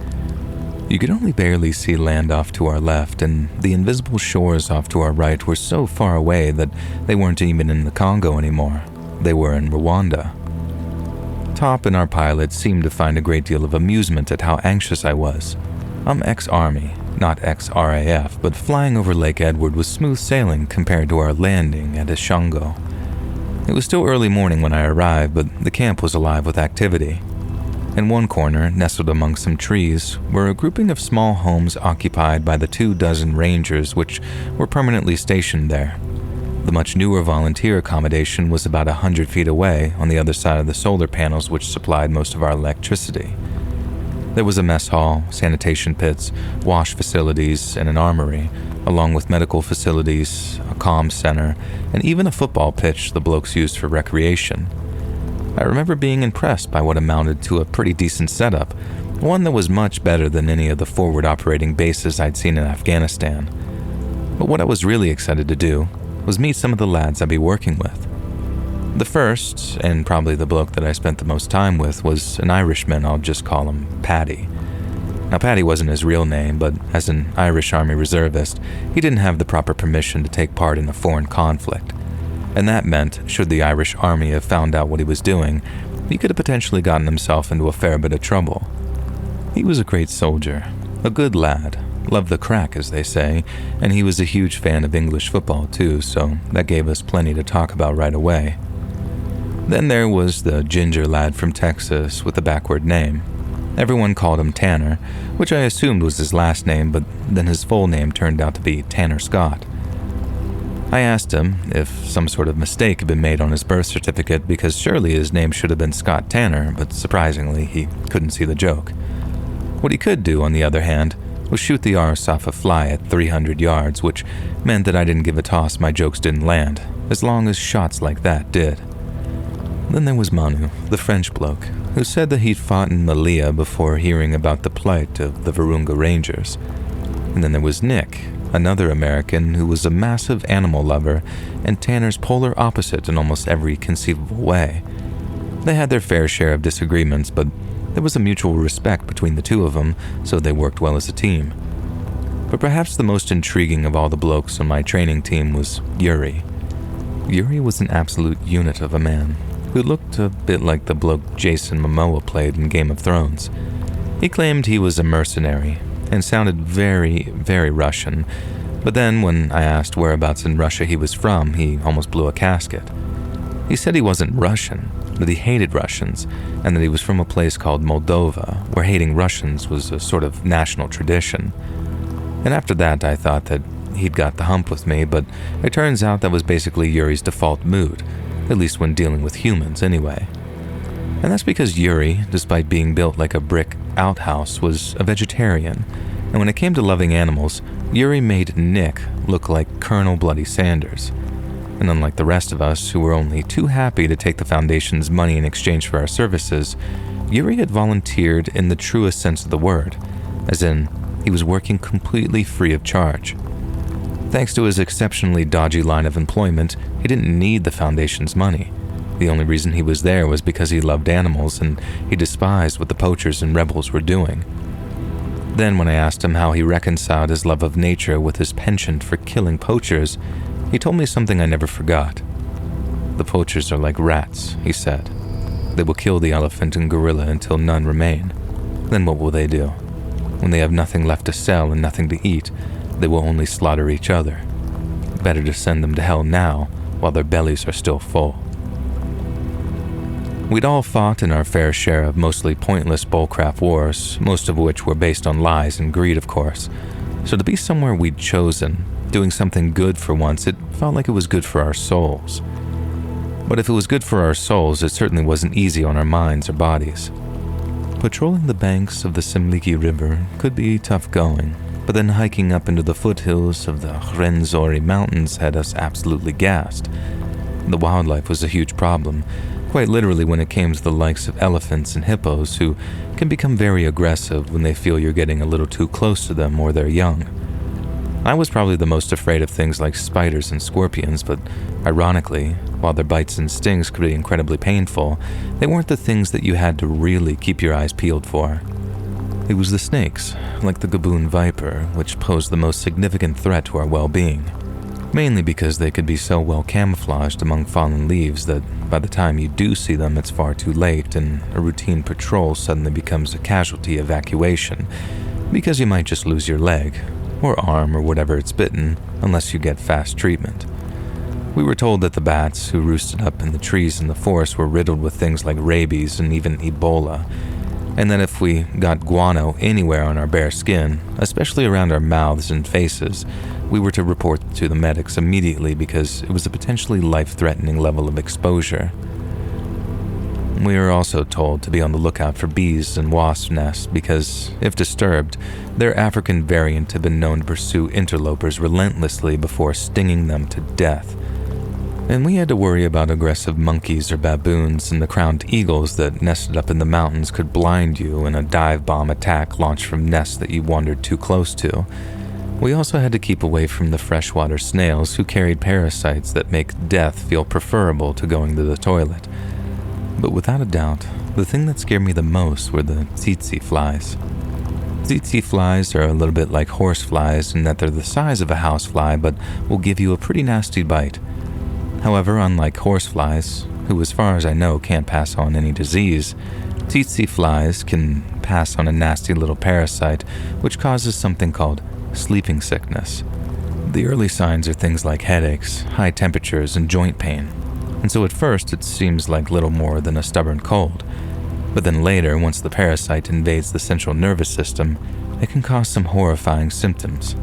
You could only barely see land off to our left, and the invisible shores off to our right were so far away that they weren't even in the Congo anymore. They were in Rwanda. Top and our pilot seemed to find a great deal of amusement at how anxious I was. I'm ex-Army, not ex-RAF, but flying over Lake Edward was smooth sailing compared to our landing at Ishango. It was still early morning when I arrived, but the camp was alive with activity. In one corner, nestled among some trees, were a grouping of small homes occupied by the 24 rangers which were permanently stationed there. The much newer volunteer accommodation was about 100 feet away on the other side of the solar panels which supplied most of our electricity. There was a mess hall, sanitation pits, wash facilities, and an armory, along with medical facilities, a comm center, and even a football pitch the blokes used for recreation. I remember being impressed by what amounted to a pretty decent setup, one that was much better than any of the forward operating bases I'd seen in Afghanistan. But what I was really excited to do was meet some of the lads I'd be working with. The first, and probably the bloke that I spent the most time with, was an Irishman. I'll just call him Paddy. Now, Paddy wasn't his real name, but as an Irish Army reservist, he didn't have the proper permission to take part in a foreign conflict. And that meant, should the Irish Army have found out what he was doing, he could have potentially gotten himself into a fair bit of trouble. He was a great soldier, a good lad, loved the crack, as they say, and he was a huge fan of English football too, so that gave us plenty to talk about right away. Then there was the ginger lad from Texas with a backward name. Everyone called him Tanner, which I assumed was his last name, but then his full name turned out to be Tanner Scott. I asked him if some sort of mistake had been made on his birth certificate because surely his name should have been Scott Tanner, but surprisingly, he couldn't see the joke. What he could do, on the other hand, was shoot the arse off a fly at 300 yards, which meant that I didn't give a toss my jokes didn't land, as long as shots like that did. Then there was Manu, the French bloke, who said that he'd fought in Malia before hearing about the plight of the Virunga Rangers. And then there was Nick, another American who was a massive animal lover and Tanner's polar opposite in almost every conceivable way. They had their fair share of disagreements, but there was a mutual respect between the two of them, so they worked well as a team. But perhaps the most intriguing of all the blokes on my training team was Yuri. Yuri was an absolute unit of a man, who looked a bit like the bloke Jason Momoa played in Game of Thrones. He claimed he was a mercenary, and sounded very, very Russian, but then when I asked whereabouts in Russia he was from, he almost blew a gasket. He said he wasn't Russian, but he hated Russians, and that he was from a place called Moldova, where hating Russians was a sort of national tradition. And after that I thought that he'd got the hump with me, but it turns out that was basically Yuri's default mood, at least when dealing with humans anyway. And that's because Yuri, despite being built like a brick outhouse, was a vegetarian, and when it came to loving animals, Yuri made Nick look like Colonel Bloody Sanders. And unlike the rest of us, who were only too happy to take the Foundation's money in exchange for our services, Yuri had volunteered in the truest sense of the word, as in, he was working completely free of charge. Thanks to his exceptionally dodgy line of employment, he didn't need the Foundation's money. The only reason he was there was because he loved animals and he despised what the poachers and rebels were doing. Then when I asked him how he reconciled his love of nature with his penchant for killing poachers, he told me something I never forgot. The poachers are like rats, he said. They will kill the elephant and gorilla until none remain. Then what will they do? When they have nothing left to sell and nothing to eat, they will only slaughter each other. Better to send them to hell now while their bellies are still full. We'd all fought in our fair share of mostly pointless bullcrap wars, most of which were based on lies and greed, of course. So to be somewhere we'd chosen, Doing something good for once, it felt like it was good for our souls. But if it was good for our souls, it certainly wasn't easy on our minds or bodies. Patrolling the banks of the Simliki River could be tough going, but then hiking up into the foothills of the Renzori Mountains had us absolutely gassed. The wildlife was a huge problem, quite literally when it came to the likes of elephants and hippos, who can become very aggressive when they feel you're getting a little too close to them or they're young. I was probably the most afraid of things like spiders and scorpions, but ironically, while their bites and stings could be incredibly painful, they weren't the things that you had to really keep your eyes peeled for. It was the snakes, like the gaboon viper, which posed the most significant threat to our well-being, mainly because they could be so well camouflaged among fallen leaves that by the time you do see them, it's far too late and a routine patrol suddenly becomes a casualty evacuation, because you might just lose your leg, or arm, or whatever it's bitten, unless you get fast treatment. We were told that the bats who roosted up in the trees in the forest were riddled with things like rabies and even Ebola, and that if we got guano anywhere on our bare skin, especially around our mouths and faces, we were to report to the medics immediately because it was a potentially life-threatening level of exposure. We were also told to be on the lookout for bees and wasp nests because, if disturbed, their African variant had been known to pursue interlopers relentlessly before stinging them to death. And we had to worry about aggressive monkeys or baboons, and the crowned eagles that nested up in the mountains could blind you in a dive bomb attack launched from nests that you wandered too close to. We also had to keep away from the freshwater snails who carried parasites that make death feel preferable to going to the toilet. But without a doubt, the thing that scared me the most were the tsetse flies. Tsetse flies are a little bit like horse flies in that they're the size of a housefly but will give you a pretty nasty bite. However, unlike horse flies, who as far as I know can't pass on any disease, tsetse flies can pass on a nasty little parasite which causes something called sleeping sickness. The early signs are things like headaches, high temperatures, and joint pain. And so at first it seems like little more than a stubborn cold. But then later, once the parasite invades the central nervous system, it can cause some horrifying symptoms.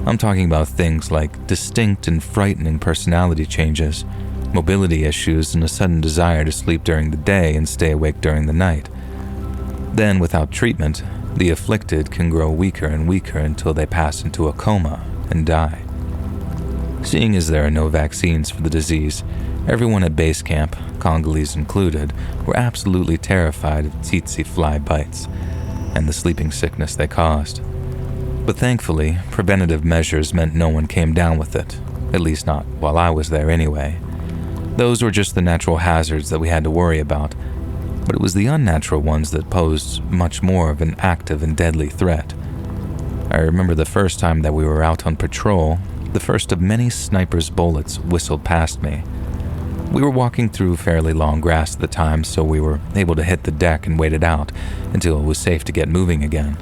I'm talking about things like distinct and frightening personality changes, mobility issues, and a sudden desire to sleep during the day and stay awake during the night. Then, without treatment, the afflicted can grow weaker and weaker until they pass into a coma and die. Seeing as there are no vaccines for the disease, everyone at base camp, Congolese included, were absolutely terrified of tsetse fly bites and the sleeping sickness they caused. But thankfully, preventative measures meant no one came down with it, at least not while I was there anyway. Those were just the natural hazards that we had to worry about, but it was the unnatural ones that posed much more of an active and deadly threat. I remember the first time that we were out on patrol, the first of many snipers' bullets whistled past me. We were walking through fairly long grass at the time, so we were able to hit the deck and wait it out until it was safe to get moving again.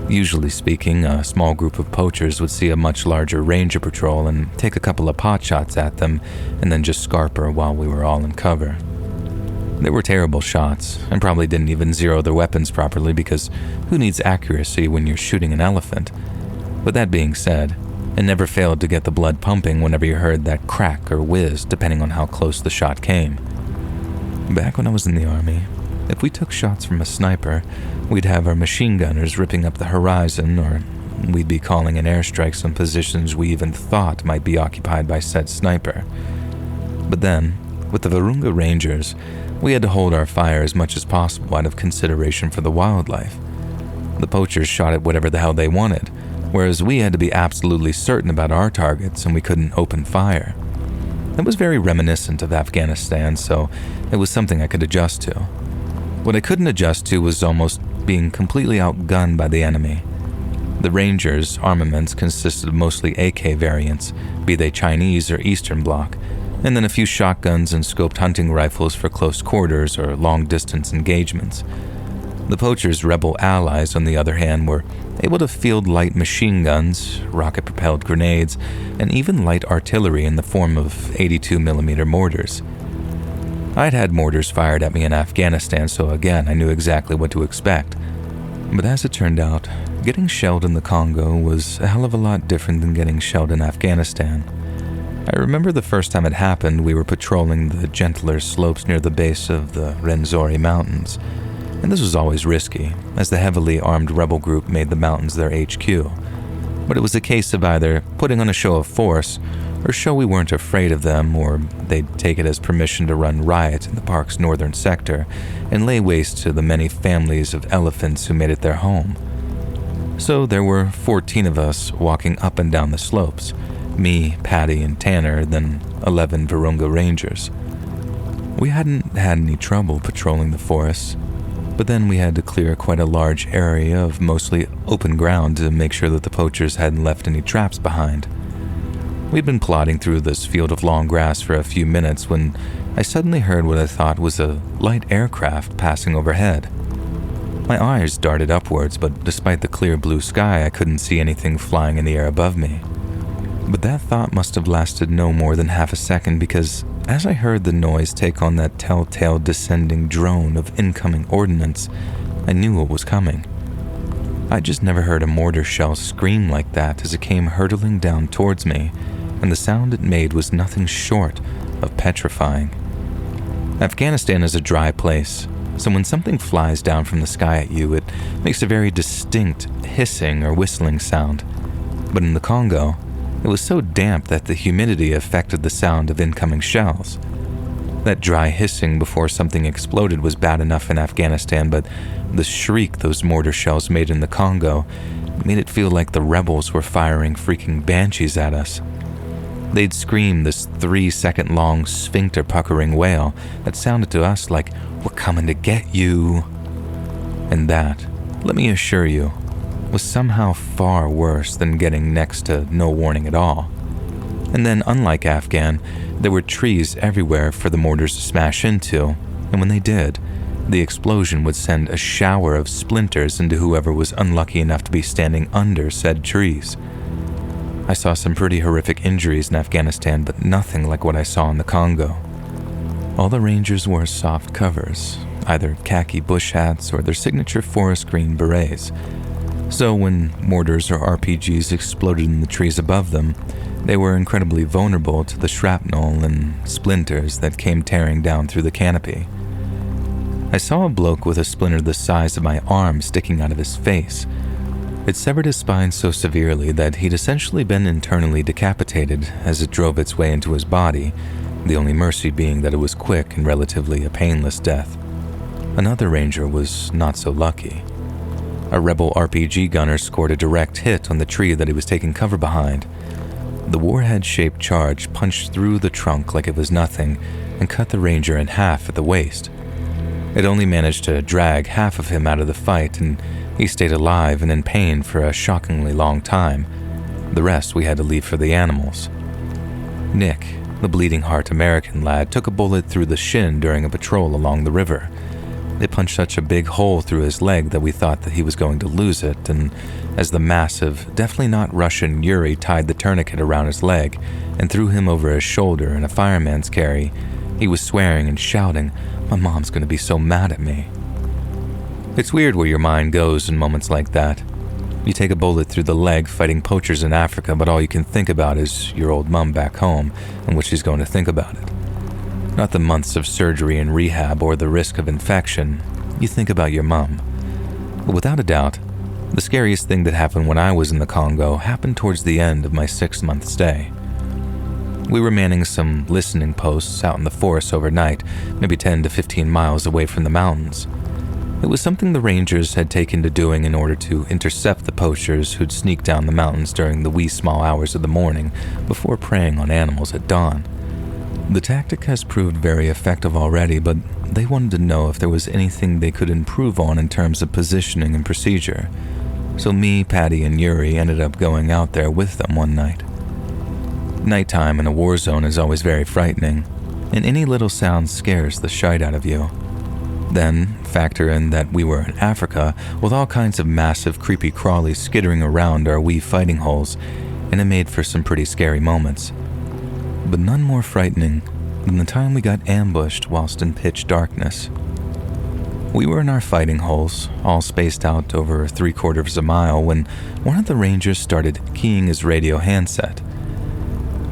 Usually speaking, a small group of poachers would see a much larger ranger patrol and take a couple of pot shots at them and then just scarper while we were all in cover. They were terrible shots and probably didn't even zero their weapons properly because who needs accuracy when you're shooting an elephant? But that being said, it never failed to get the blood pumping whenever you heard that crack or whiz depending on how close the shot came. Back when I was in the army, if we took shots from a sniper, we'd have our machine gunners ripping up the horizon, or we'd be calling in airstrikes on positions we even thought might be occupied by said sniper. But then, with the Virunga Rangers, we had to hold our fire as much as possible out of consideration for the wildlife. The poachers shot at whatever the hell they wanted, whereas we had to be absolutely certain about our targets and we couldn't open fire. It was very reminiscent of Afghanistan, so it was something I could adjust to. What I couldn't adjust to was almost being completely outgunned by the enemy. The Rangers' armaments consisted of mostly AK variants, be they Chinese or Eastern Bloc, and then a few shotguns and scoped hunting rifles for close quarters or long-distance engagements. The poachers' rebel allies, on the other hand, were able to field light machine guns, rocket-propelled grenades, and even light artillery in the form of 82mm mortars. I'd had mortars fired at me in Afghanistan, so again, I knew exactly what to expect. But as it turned out, Getting shelled in the Congo was a hell of a lot different than getting shelled in Afghanistan. I remember the first time it happened, we were patrolling the gentler slopes near the base of the Rwenzori Mountains, and this was always risky, as the heavily armed rebel group made the mountains their HQ. But it was a case of either putting on a show of force, or show we weren't afraid of them, or they'd take it as permission to run riot in the park's northern sector and lay waste to the many families of elephants who made it their home. So there were 14 of us walking up and down the slopes, me, Patty, and Tanner, then 11 Virunga Rangers. We hadn't had any trouble patrolling the forests, but then we had to clear quite a large area of mostly open ground to make sure that the poachers hadn't left any traps behind. We'd been plodding through this field of long grass for a few minutes when I suddenly heard what I thought was a light aircraft passing overhead. My eyes darted upwards, but despite the clear blue sky, I couldn't see anything flying in the air above me. But that thought must have lasted no more than half a second, because as I heard the noise take on that telltale descending drone of incoming ordnance, I knew what was coming. I just never heard a mortar shell scream like that as it came hurtling down towards me, and the sound it made was nothing short of petrifying. Afghanistan is a dry place, so when something flies down from the sky at you, it makes a very distinct hissing or whistling sound. But in the Congo, it was so damp that the humidity affected the sound of incoming shells. That dry hissing before something exploded was bad enough in Afghanistan, but the shriek those mortar shells made in the Congo made it feel like the rebels were firing freaking banshees at us. They'd scream this 3-second-long sphincter-puckering wail that sounded to us like, "We're coming to get you." And that, let me assure you, was somehow far worse than getting next to no warning at all. And then, unlike Afghan, there were trees everywhere for the mortars to smash into, and when they did, the explosion would send a shower of splinters into whoever was unlucky enough to be standing under said trees. I saw some pretty horrific injuries in Afghanistan, but nothing like what I saw in the Congo. All the Rangers wore soft covers, either khaki bush hats or their signature forest green berets. So when mortars or RPGs exploded in the trees above them, they were incredibly vulnerable to the shrapnel and splinters that came tearing down through the canopy. I saw a bloke with a splinter the size of my arm sticking out of his face. It severed his spine so severely that he'd essentially been internally decapitated as it drove its way into his body, the only mercy being that it was quick and relatively a painless death. Another ranger was not so lucky. A rebel RPG gunner scored a direct hit on the tree that he was taking cover behind. The warhead-shaped charge punched through the trunk like it was nothing and cut the ranger in half at the waist. It only managed to drag half of him out of the fight, and he stayed alive and in pain for a shockingly long time. The rest we had to leave for the animals. Nick, the bleeding heart American lad, took a bullet through the shin during a patrol along the river. It punched such a big hole through his leg that we thought that he was going to lose it, and as the massive, definitely not Russian Yuri tied the tourniquet around his leg and threw him over his shoulder in a fireman's carry, he was swearing and shouting, "My mom's going to be so mad at me." It's weird where your mind goes in moments like that. You take a bullet through the leg fighting poachers in Africa, but all you can think about is your old mom back home and what she's going to think about it. Not the months of surgery and rehab or the risk of infection. You think about your mom. But without a doubt, the scariest thing that happened when I was in the Congo happened towards the end of my 6-month stay. We were manning some listening posts out in the forest overnight, maybe 10 to 15 miles away from the mountains. It was something the Rangers had taken to doing in order to intercept the poachers who'd sneak down the mountains during the wee small hours of the morning before preying on animals at dawn. The tactic has proved very effective already, but they wanted to know if there was anything they could improve on in terms of positioning and procedure. So me, Patty, and Yuri ended up going out there with them one night. Nighttime in a war zone is always very frightening, and any little sound scares the shite out of you. Then, factor in that we were in Africa with all kinds of massive creepy crawlies skittering around our wee fighting holes, and it made for some pretty scary moments. But none more frightening than the time we got ambushed whilst in pitch darkness. We were in our fighting holes, all spaced out over 3/4 of a mile, when one of the rangers started keying his radio handset.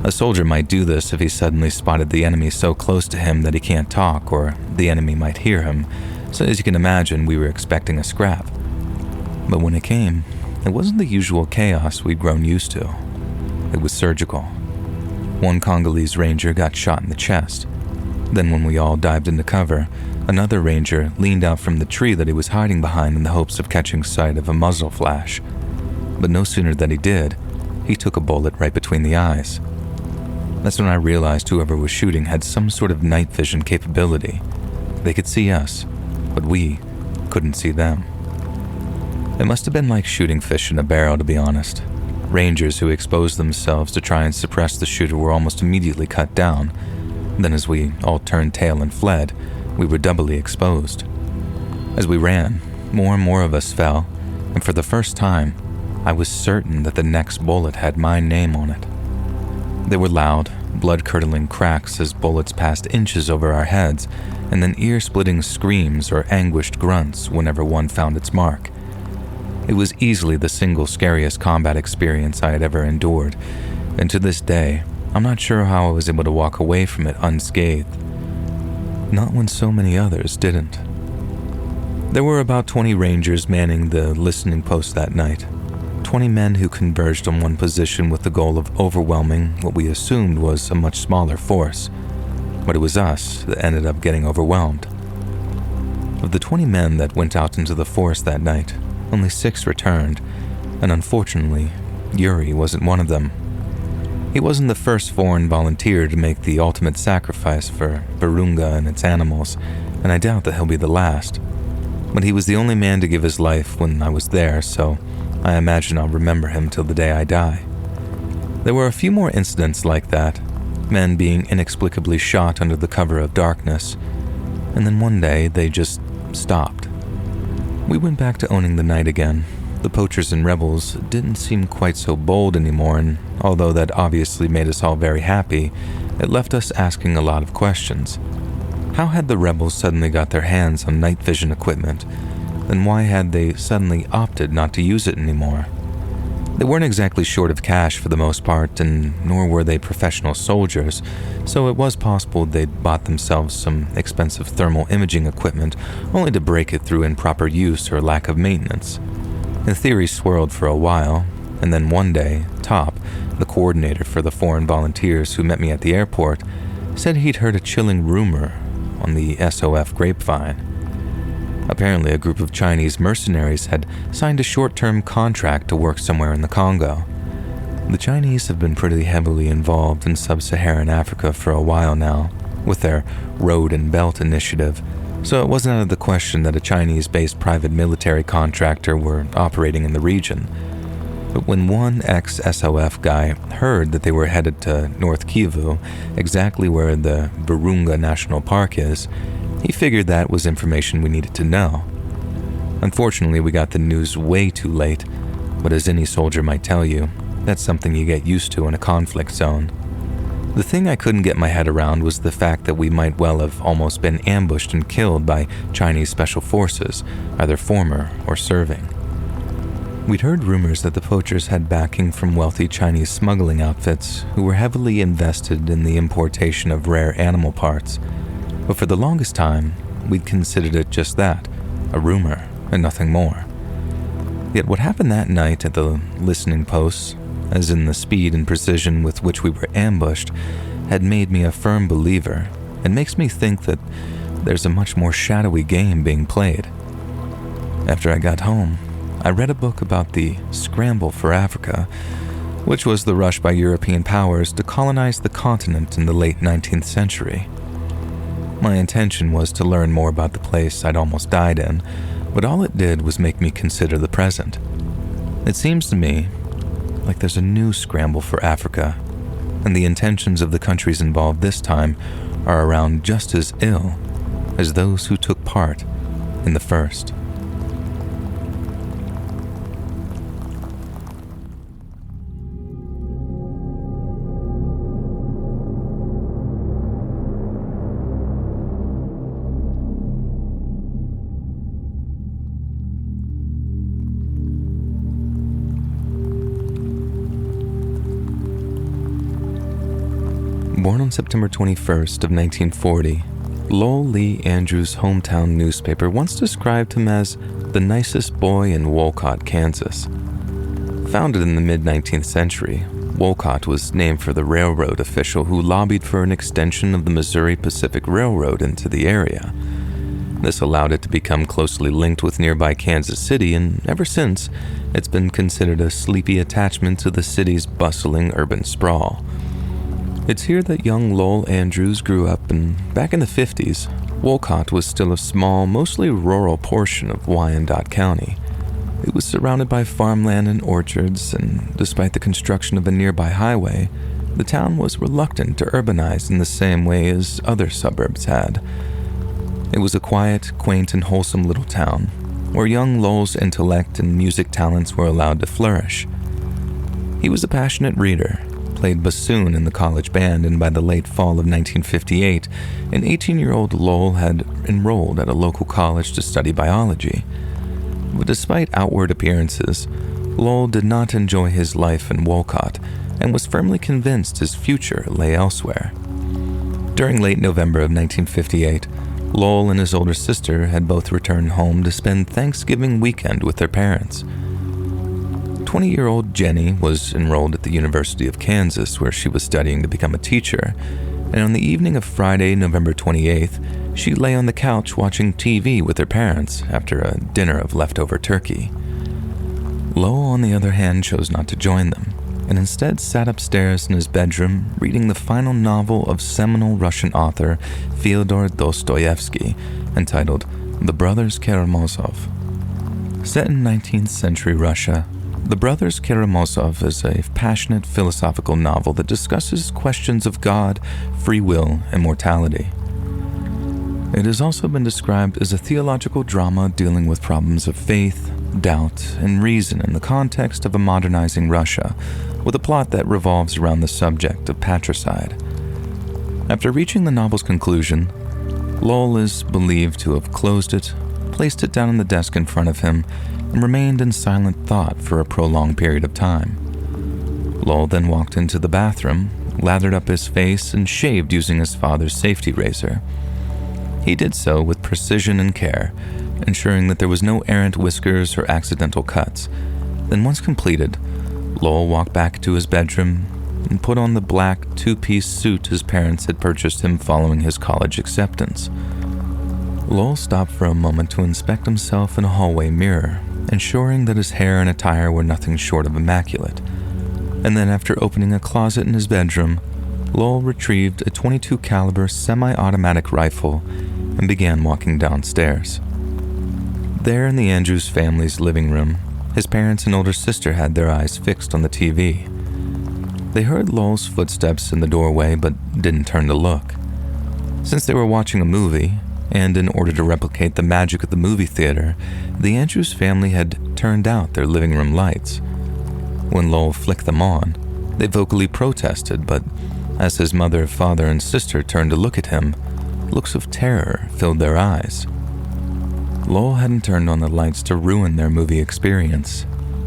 A soldier might do this if he suddenly spotted the enemy so close to him that he can't talk, or the enemy might hear him, so as you can imagine, we were expecting a scrap. But when it came, it wasn't the usual chaos we'd grown used to. It was surgical. One Congolese ranger got shot in the chest. Then when we all dived into cover, another ranger leaned out from the tree that he was hiding behind in the hopes of catching sight of a muzzle flash. But no sooner than he did, he took a bullet right between the eyes. That's when I realized whoever was shooting had some sort of night vision capability. They could see us, but we couldn't see them. It must have been like shooting fish in a barrel, to be honest. Rangers who exposed themselves to try and suppress the shooter were almost immediately cut down. Then as we all turned tail and fled, we were doubly exposed. As we ran, more and more of us fell, and for the first time, I was certain that the next bullet had my name on it. There were loud, blood-curdling cracks as bullets passed inches over our heads, and then ear-splitting screams or anguished grunts whenever one found its mark. It was easily the single scariest combat experience I had ever endured, and to this day, I'm not sure how I was able to walk away from it unscathed. Not when so many others didn't. There were about 20 rangers manning the listening post that night. 20 men who converged on one position with the goal of overwhelming what we assumed was a much smaller force. But it was us that ended up getting overwhelmed. Of the 20 men that went out into the forest that night, only 6 returned, and unfortunately, Yuri wasn't one of them. He wasn't the first foreign volunteer to make the ultimate sacrifice for Virunga and its animals, and I doubt that he'll be the last. But he was the only man to give his life when I was there, so I imagine I'll remember him till the day I die. There were a few more incidents like that, men being inexplicably shot under the cover of darkness, and then one day they just stopped. We went back to owning the night again. The poachers and rebels didn't seem quite so bold anymore, and although that obviously made us all very happy, it left us asking a lot of questions. How had the rebels suddenly got their hands on night vision equipment? And why had they suddenly opted not to use it anymore? They weren't exactly short of cash for the most part, and nor were they professional soldiers, so it was possible they'd bought themselves some expensive thermal imaging equipment only to break it through improper use or lack of maintenance. The theory swirled for a while, and then one day, Top, the coordinator for the foreign volunteers who met me at the airport, said he'd heard a chilling rumor on the SOF grapevine. Apparently, a group of Chinese mercenaries had signed a short-term contract to work somewhere in the Congo. The Chinese have been pretty heavily involved in sub-Saharan Africa for a while now, with their Road and Belt initiative, so it wasn't out of the question that a Chinese-based private military contractor were operating in the region. But when one ex-SOF guy heard that they were headed to North Kivu, exactly where the Virunga National Park is, he figured that was information we needed to know. Unfortunately, we got the news way too late, but as any soldier might tell you, that's something you get used to in a conflict zone. The thing I couldn't get my head around was the fact that we might well have almost been ambushed and killed by Chinese special forces, either former or serving. We'd heard rumors that the poachers had backing from wealthy Chinese smuggling outfits who were heavily invested in the importation of rare animal parts, but for the longest time, we'd considered it just that, a rumor and nothing more. Yet what happened that night at the listening posts, as in the speed and precision with which we were ambushed, had made me a firm believer and makes me think that there's a much more shadowy game being played. After I got home, I read a book about the scramble for Africa, which was the rush by European powers to colonize the continent in the late 19th century. My intention was to learn more about the place I'd almost died in, but all it did was make me consider the present. It seems to me like there's a new scramble for Africa, and the intentions of the countries involved this time are around just as ill as those who took part in the first. on September 21st of 1940, Lowell Lee Andrews' hometown newspaper once described him as the nicest boy in Wolcott, Kansas. Founded in the mid-19th century, Wolcott was named for the railroad official who lobbied for an extension of the Missouri Pacific Railroad into the area. This allowed it to become closely linked with nearby Kansas City, and ever since, it's been considered a sleepy attachment to the city's bustling urban sprawl. It's here that young Lowell Andrews grew up, and back in the 50s, Wolcott was still a small, mostly rural portion of Wyandotte County. It was surrounded by farmland and orchards, and despite the construction of a nearby highway, the town was reluctant to urbanize in the same way as other suburbs had. It was a quiet, quaint, and wholesome little town, where young Lowell's intellect and music talents were allowed to flourish. He was a passionate reader, played bassoon in the college band, and by the late fall of 1958, an 18-year-old Lowell had enrolled at a local college to study biology. But despite outward appearances, Lowell did not enjoy his life in Wolcott and was firmly convinced his future lay elsewhere. During late November of 1958, Lowell and his older sister had both returned home to spend Thanksgiving weekend with their parents. 20-year-old Jenny was enrolled at the University of Kansas, where she was studying to become a teacher, and on the evening of Friday, November 28th, she lay on the couch watching TV with her parents after a dinner of leftover turkey. Lowell, on the other hand, chose not to join them, and instead sat upstairs in his bedroom reading the final novel of seminal Russian author Fyodor Dostoevsky, entitled The Brothers Karamazov. Set in 19th century Russia, The Brothers Karamazov is a passionate philosophical novel that discusses questions of God, free will, and mortality. It has also been described as a theological drama dealing with problems of faith, doubt, and reason in the context of a modernizing Russia, with a plot that revolves around the subject of patricide. After reaching the novel's conclusion, Lowell is believed to have closed it, placed it down on the desk in front of him, and remained in silent thought for a prolonged period of time. Lowell then walked into the bathroom, lathered up his face, and shaved using his father's safety razor. He did so with precision and care, ensuring that there was no errant whiskers or accidental cuts. Then once completed, Lowell walked back to his bedroom and put on the black two-piece suit his parents had purchased him following his college acceptance. Lowell stopped for a moment to inspect himself in a hallway mirror, ensuring that his hair and attire were nothing short of immaculate. And then, after opening a closet in his bedroom, Lowell retrieved a .22 caliber semi-automatic rifle and began walking downstairs. There in the Andrews family's living room, his parents and older sister had their eyes fixed on the TV. They heard Lowell's footsteps in the doorway but didn't turn to look. Since they were watching a movie, and in order to replicate the magic of the movie theater, the Andrews family had turned out their living room lights. When Lowell flicked them on, they vocally protested, but as his mother, father, and sister turned to look at him, looks of terror filled their eyes. Lowell hadn't turned on the lights to ruin their movie experience.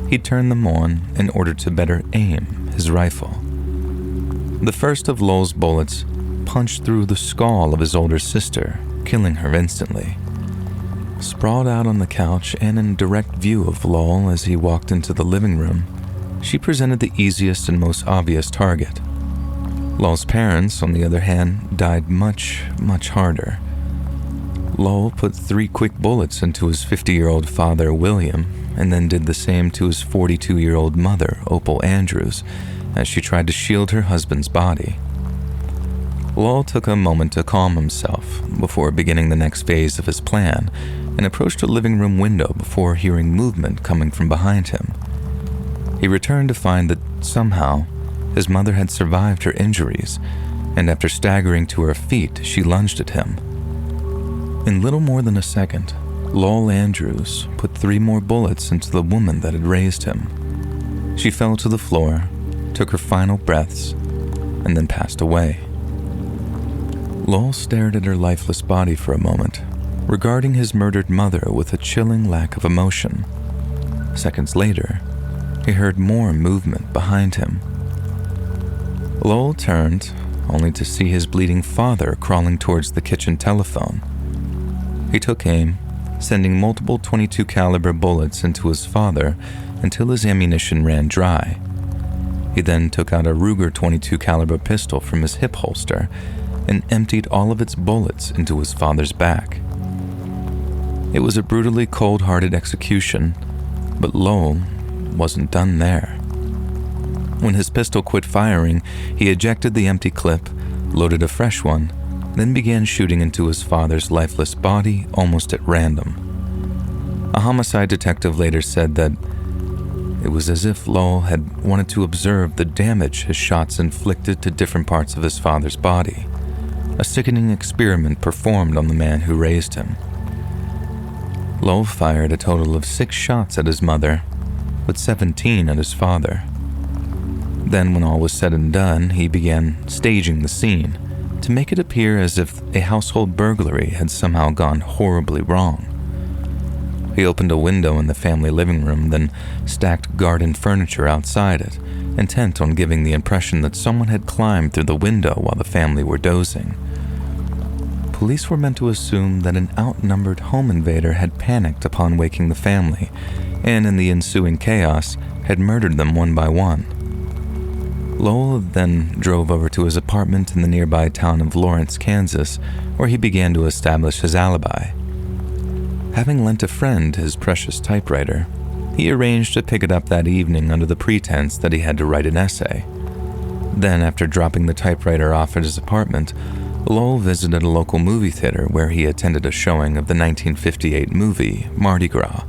He'd turned them on in order to better aim his rifle. The first of Lowell's bullets punched through the skull of his older sister, killing her instantly. Sprawled out on the couch and in direct view of Lowell as he walked into the living room, she presented the easiest and most obvious target. Lowell's parents, on the other hand, died much, much harder. Lowell put 3 quick bullets into his 50-year-old father, William, and then did the same to his 42-year-old mother, Opal Andrews, as she tried to shield her husband's body. Lowell took a moment to calm himself before beginning the next phase of his plan and approached a living room window before hearing movement coming from behind him. He returned to find that somehow his mother had survived her injuries, and after staggering to her feet, she lunged at him. In little more than a second, Lowell Andrews put 3 more bullets into the woman that had raised him. She fell to the floor, took her final breaths, and then passed away. Lowell stared at her lifeless body for a moment, regarding his murdered mother with a chilling lack of emotion. Seconds later, he heard more movement behind him. Lowell turned, only to see his bleeding father crawling towards the kitchen telephone. He took aim, sending multiple .22 caliber bullets into his father until his ammunition ran dry. He then took out a Ruger .22 caliber pistol from his hip holster and emptied all of its bullets into his father's back. It was a brutally cold-hearted execution, but Lull wasn't done there. When his pistol quit firing, he ejected the empty clip, loaded a fresh one, then began shooting into his father's lifeless body almost at random. A homicide detective later said that it was as if Lull had wanted to observe the damage his shots inflicted to different parts of his father's body, a sickening experiment performed on the man who raised him. Lull fired a total of 6 shots at his mother, but 17 at his father. Then, when all was said and done, he began staging the scene to make it appear as if a household burglary had somehow gone horribly wrong. He opened a window in the family living room, then stacked garden furniture outside it, intent on giving the impression that someone had climbed through the window while the family were dozing. Police were meant to assume that an outnumbered home invader had panicked upon waking the family, and in the ensuing chaos, had murdered them one by one. Lull then drove over to his apartment in the nearby town of Lawrence, Kansas, where he began to establish his alibi. Having lent a friend his precious typewriter, he arranged to pick it up that evening under the pretense that he had to write an essay. Then, after dropping the typewriter off at his apartment, Lull visited a local movie theater where he attended a showing of the 1958 movie Mardi Gras.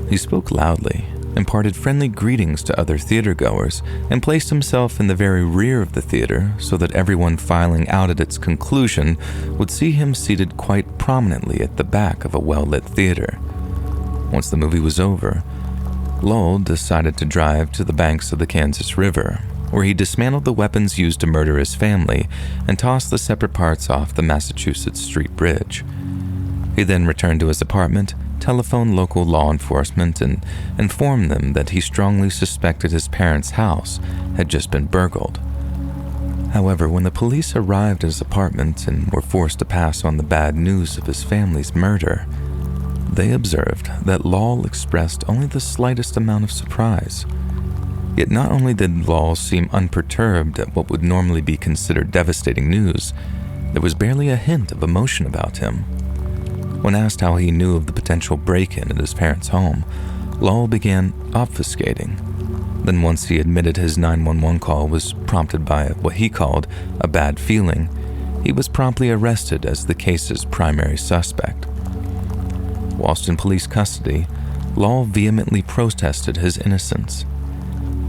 He spoke loudly, imparted friendly greetings to other theatergoers, and placed himself in the very rear of the theater so that everyone filing out at its conclusion would see him seated quite prominently at the back of a well-lit theater. Once the movie was over, Lull decided to drive to the banks of the Kansas River, where he dismantled the weapons used to murder his family and tossed the separate parts off the Massachusetts Street Bridge. He then returned to his apartment, telephoned local law enforcement, and informed them that he strongly suspected his parents' house had just been burgled. However, when the police arrived at his apartment and were forced to pass on the bad news of his family's murder, they observed that Lull expressed only the slightest amount of surprise. Yet not only did Lull seem unperturbed at what would normally be considered devastating news, there was barely a hint of emotion about him. When asked how he knew of the potential break-in at his parents' home, Lull began obfuscating. Then once he admitted his 911 call was prompted by what he called a bad feeling, he was promptly arrested as the case's primary suspect. Whilst in police custody, Lull vehemently protested his innocence.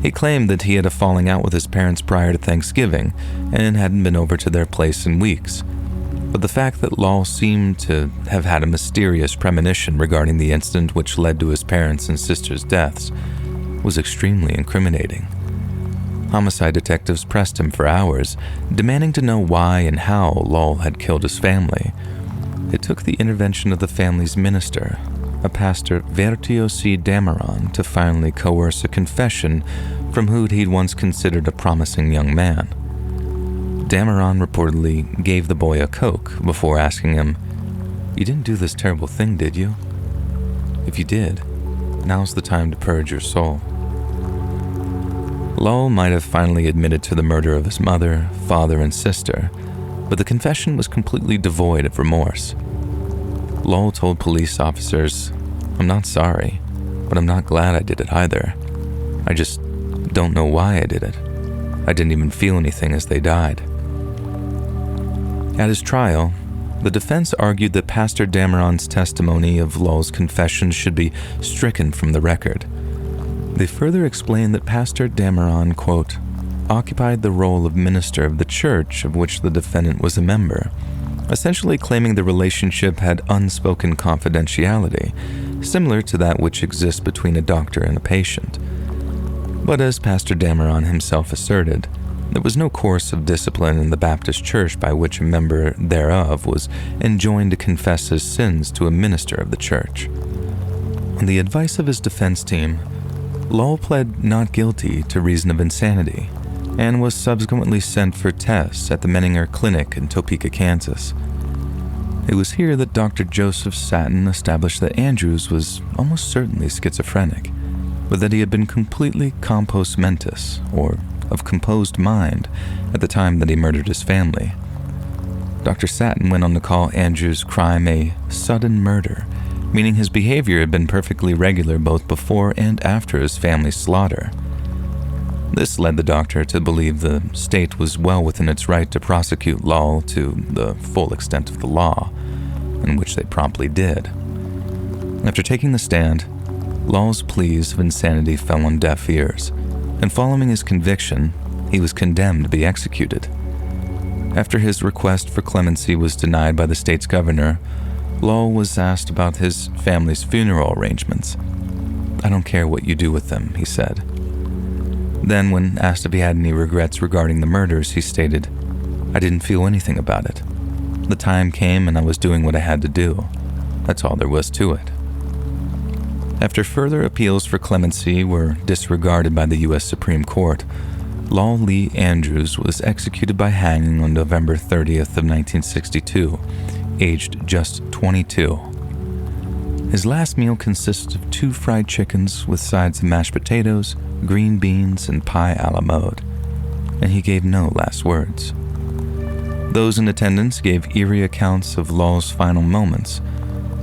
He claimed that he had a falling out with his parents prior to Thanksgiving and hadn't been over to their place in weeks. But the fact that Lull seemed to have had a mysterious premonition regarding the incident which led to his parents' and sister's deaths was extremely incriminating. Homicide detectives pressed him for hours, demanding to know why and how Lull had killed his family. It took the intervention of the family's minister, a pastor Vertio C. Dameron, to finally coerce a confession from who he'd once considered a promising young man. Dameron reportedly gave the boy a Coke before asking him, "You didn't do this terrible thing, did you? If you did, now's the time to purge your soul." Lull might have finally admitted to the murder of his mother, father, and sister, but the confession was completely devoid of remorse. Lull told police officers, "I'm not sorry, but I'm not glad I did it either. I just don't know why I did it. I didn't even feel anything as they died." At his trial, the defense argued that Pastor Dameron's testimony of Lull's confession should be stricken from the record. They further explained that Pastor Dameron, quote, occupied the role of minister of the church of which the defendant was a member, essentially claiming the relationship had unspoken confidentiality, similar to that which exists between a doctor and a patient. But as Pastor Dameron himself asserted, there was no course of discipline in the Baptist church by which a member thereof was enjoined to confess his sins to a minister of the church. On the advice of his defense team, Lull pled not guilty to reason of insanity, and was subsequently sent for tests at the Menninger Clinic in Topeka, Kansas. It was here that Dr. Joseph Satin established that Andrews was almost certainly schizophrenic, but that he had been completely compos mentis, or of composed mind, at the time that he murdered his family. Dr. Satin went on to call Andrews' crime a sudden murder, meaning his behavior had been perfectly regular both before and after his family's slaughter. This led the doctor to believe the state was well within its right to prosecute Lull to the full extent of the law, in which they promptly did. After taking the stand, Lull's pleas of insanity fell on deaf ears, and following his conviction, he was condemned to be executed. After his request for clemency was denied by the state's governor, Lull was asked about his family's funeral arrangements. "I don't care what you do with them," he said. Then, when asked if he had any regrets regarding the murders, he stated, "I didn't feel anything about it. The time came and I was doing what I had to do. That's all there was to it." After further appeals for clemency were disregarded by the U.S. Supreme Court, Lull Lee Andrews was executed by hanging on November 30th of 1962, aged just 22. His last meal consisted of 2 fried chickens with sides of mashed potatoes, green beans, and pie a la mode, and he gave no last words. Those in attendance gave eerie accounts of Lull's final moments,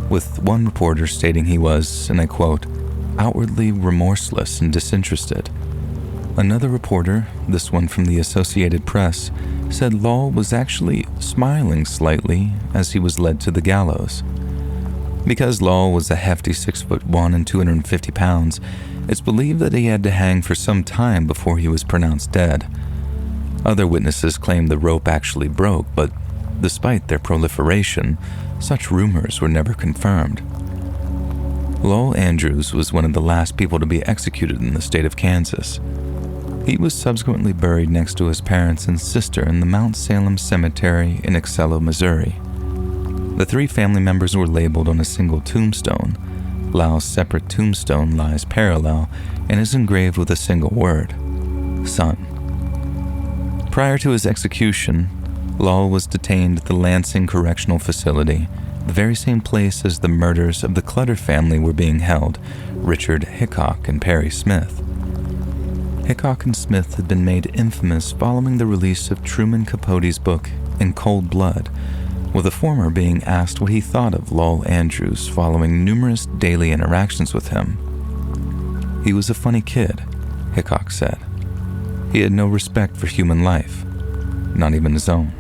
with one reporter stating he was, and I quote, "outwardly remorseless and disinterested." Another reporter, this one from the Associated Press, said Lull was actually smiling slightly as he was led to the gallows. Because Lull was a hefty 6'1" and 250 pounds, it's believed that he had to hang for some time before he was pronounced dead. Other witnesses claimed the rope actually broke, but despite their proliferation, such rumors were never confirmed. Lull Andrews was one of the last people to be executed in the state of Kansas. He was subsequently buried next to his parents and sister in the Mount Salem Cemetery in Excello, Missouri. The 3 family members were labeled on a single tombstone. Lau's separate tombstone lies parallel and is engraved with a single word, son. Prior to his execution, Lull was detained at the Lansing Correctional Facility, the very same place as the murders of the Clutter family were being held, Richard Hickok and Perry Smith. Hickok and Smith had been made infamous following the release of Truman Capote's book, In Cold Blood, with the former being asked what he thought of Lull Andrews following numerous daily interactions with him. "He was a funny kid," Hickok said. "He had no respect for human life, not even his own."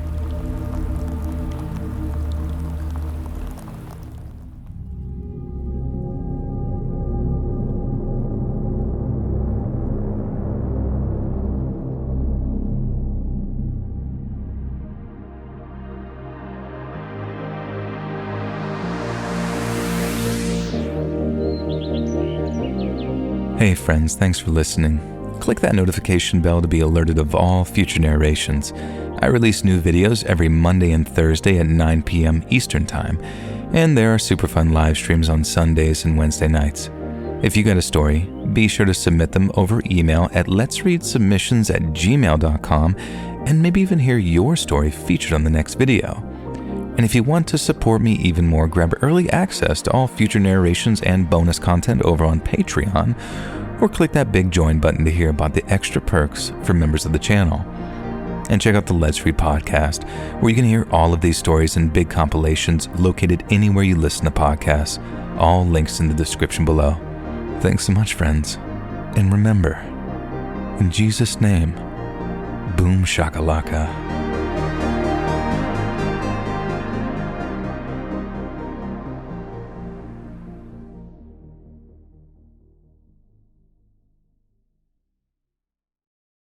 Hey friends, thanks for listening. Click that notification bell to be alerted of all future narrations. I release new videos every Monday and Thursday at 9 p.m. Eastern Time, and there are super fun live streams on Sundays and Wednesday nights. If you got a story, be sure to submit them over email at letsreadSubmissions@gmail.com and maybe even hear your story featured on the next video. And if you want to support me even more, grab early access to all future narrations and bonus content over on Patreon, or click that big join button to hear about the extra perks for members of the channel. And check out the Let's Read podcast, where you can hear all of these stories in big compilations located anywhere you listen to podcasts. All links in the description below. Thanks so much, friends. And remember, in Jesus' name, boom shakalaka.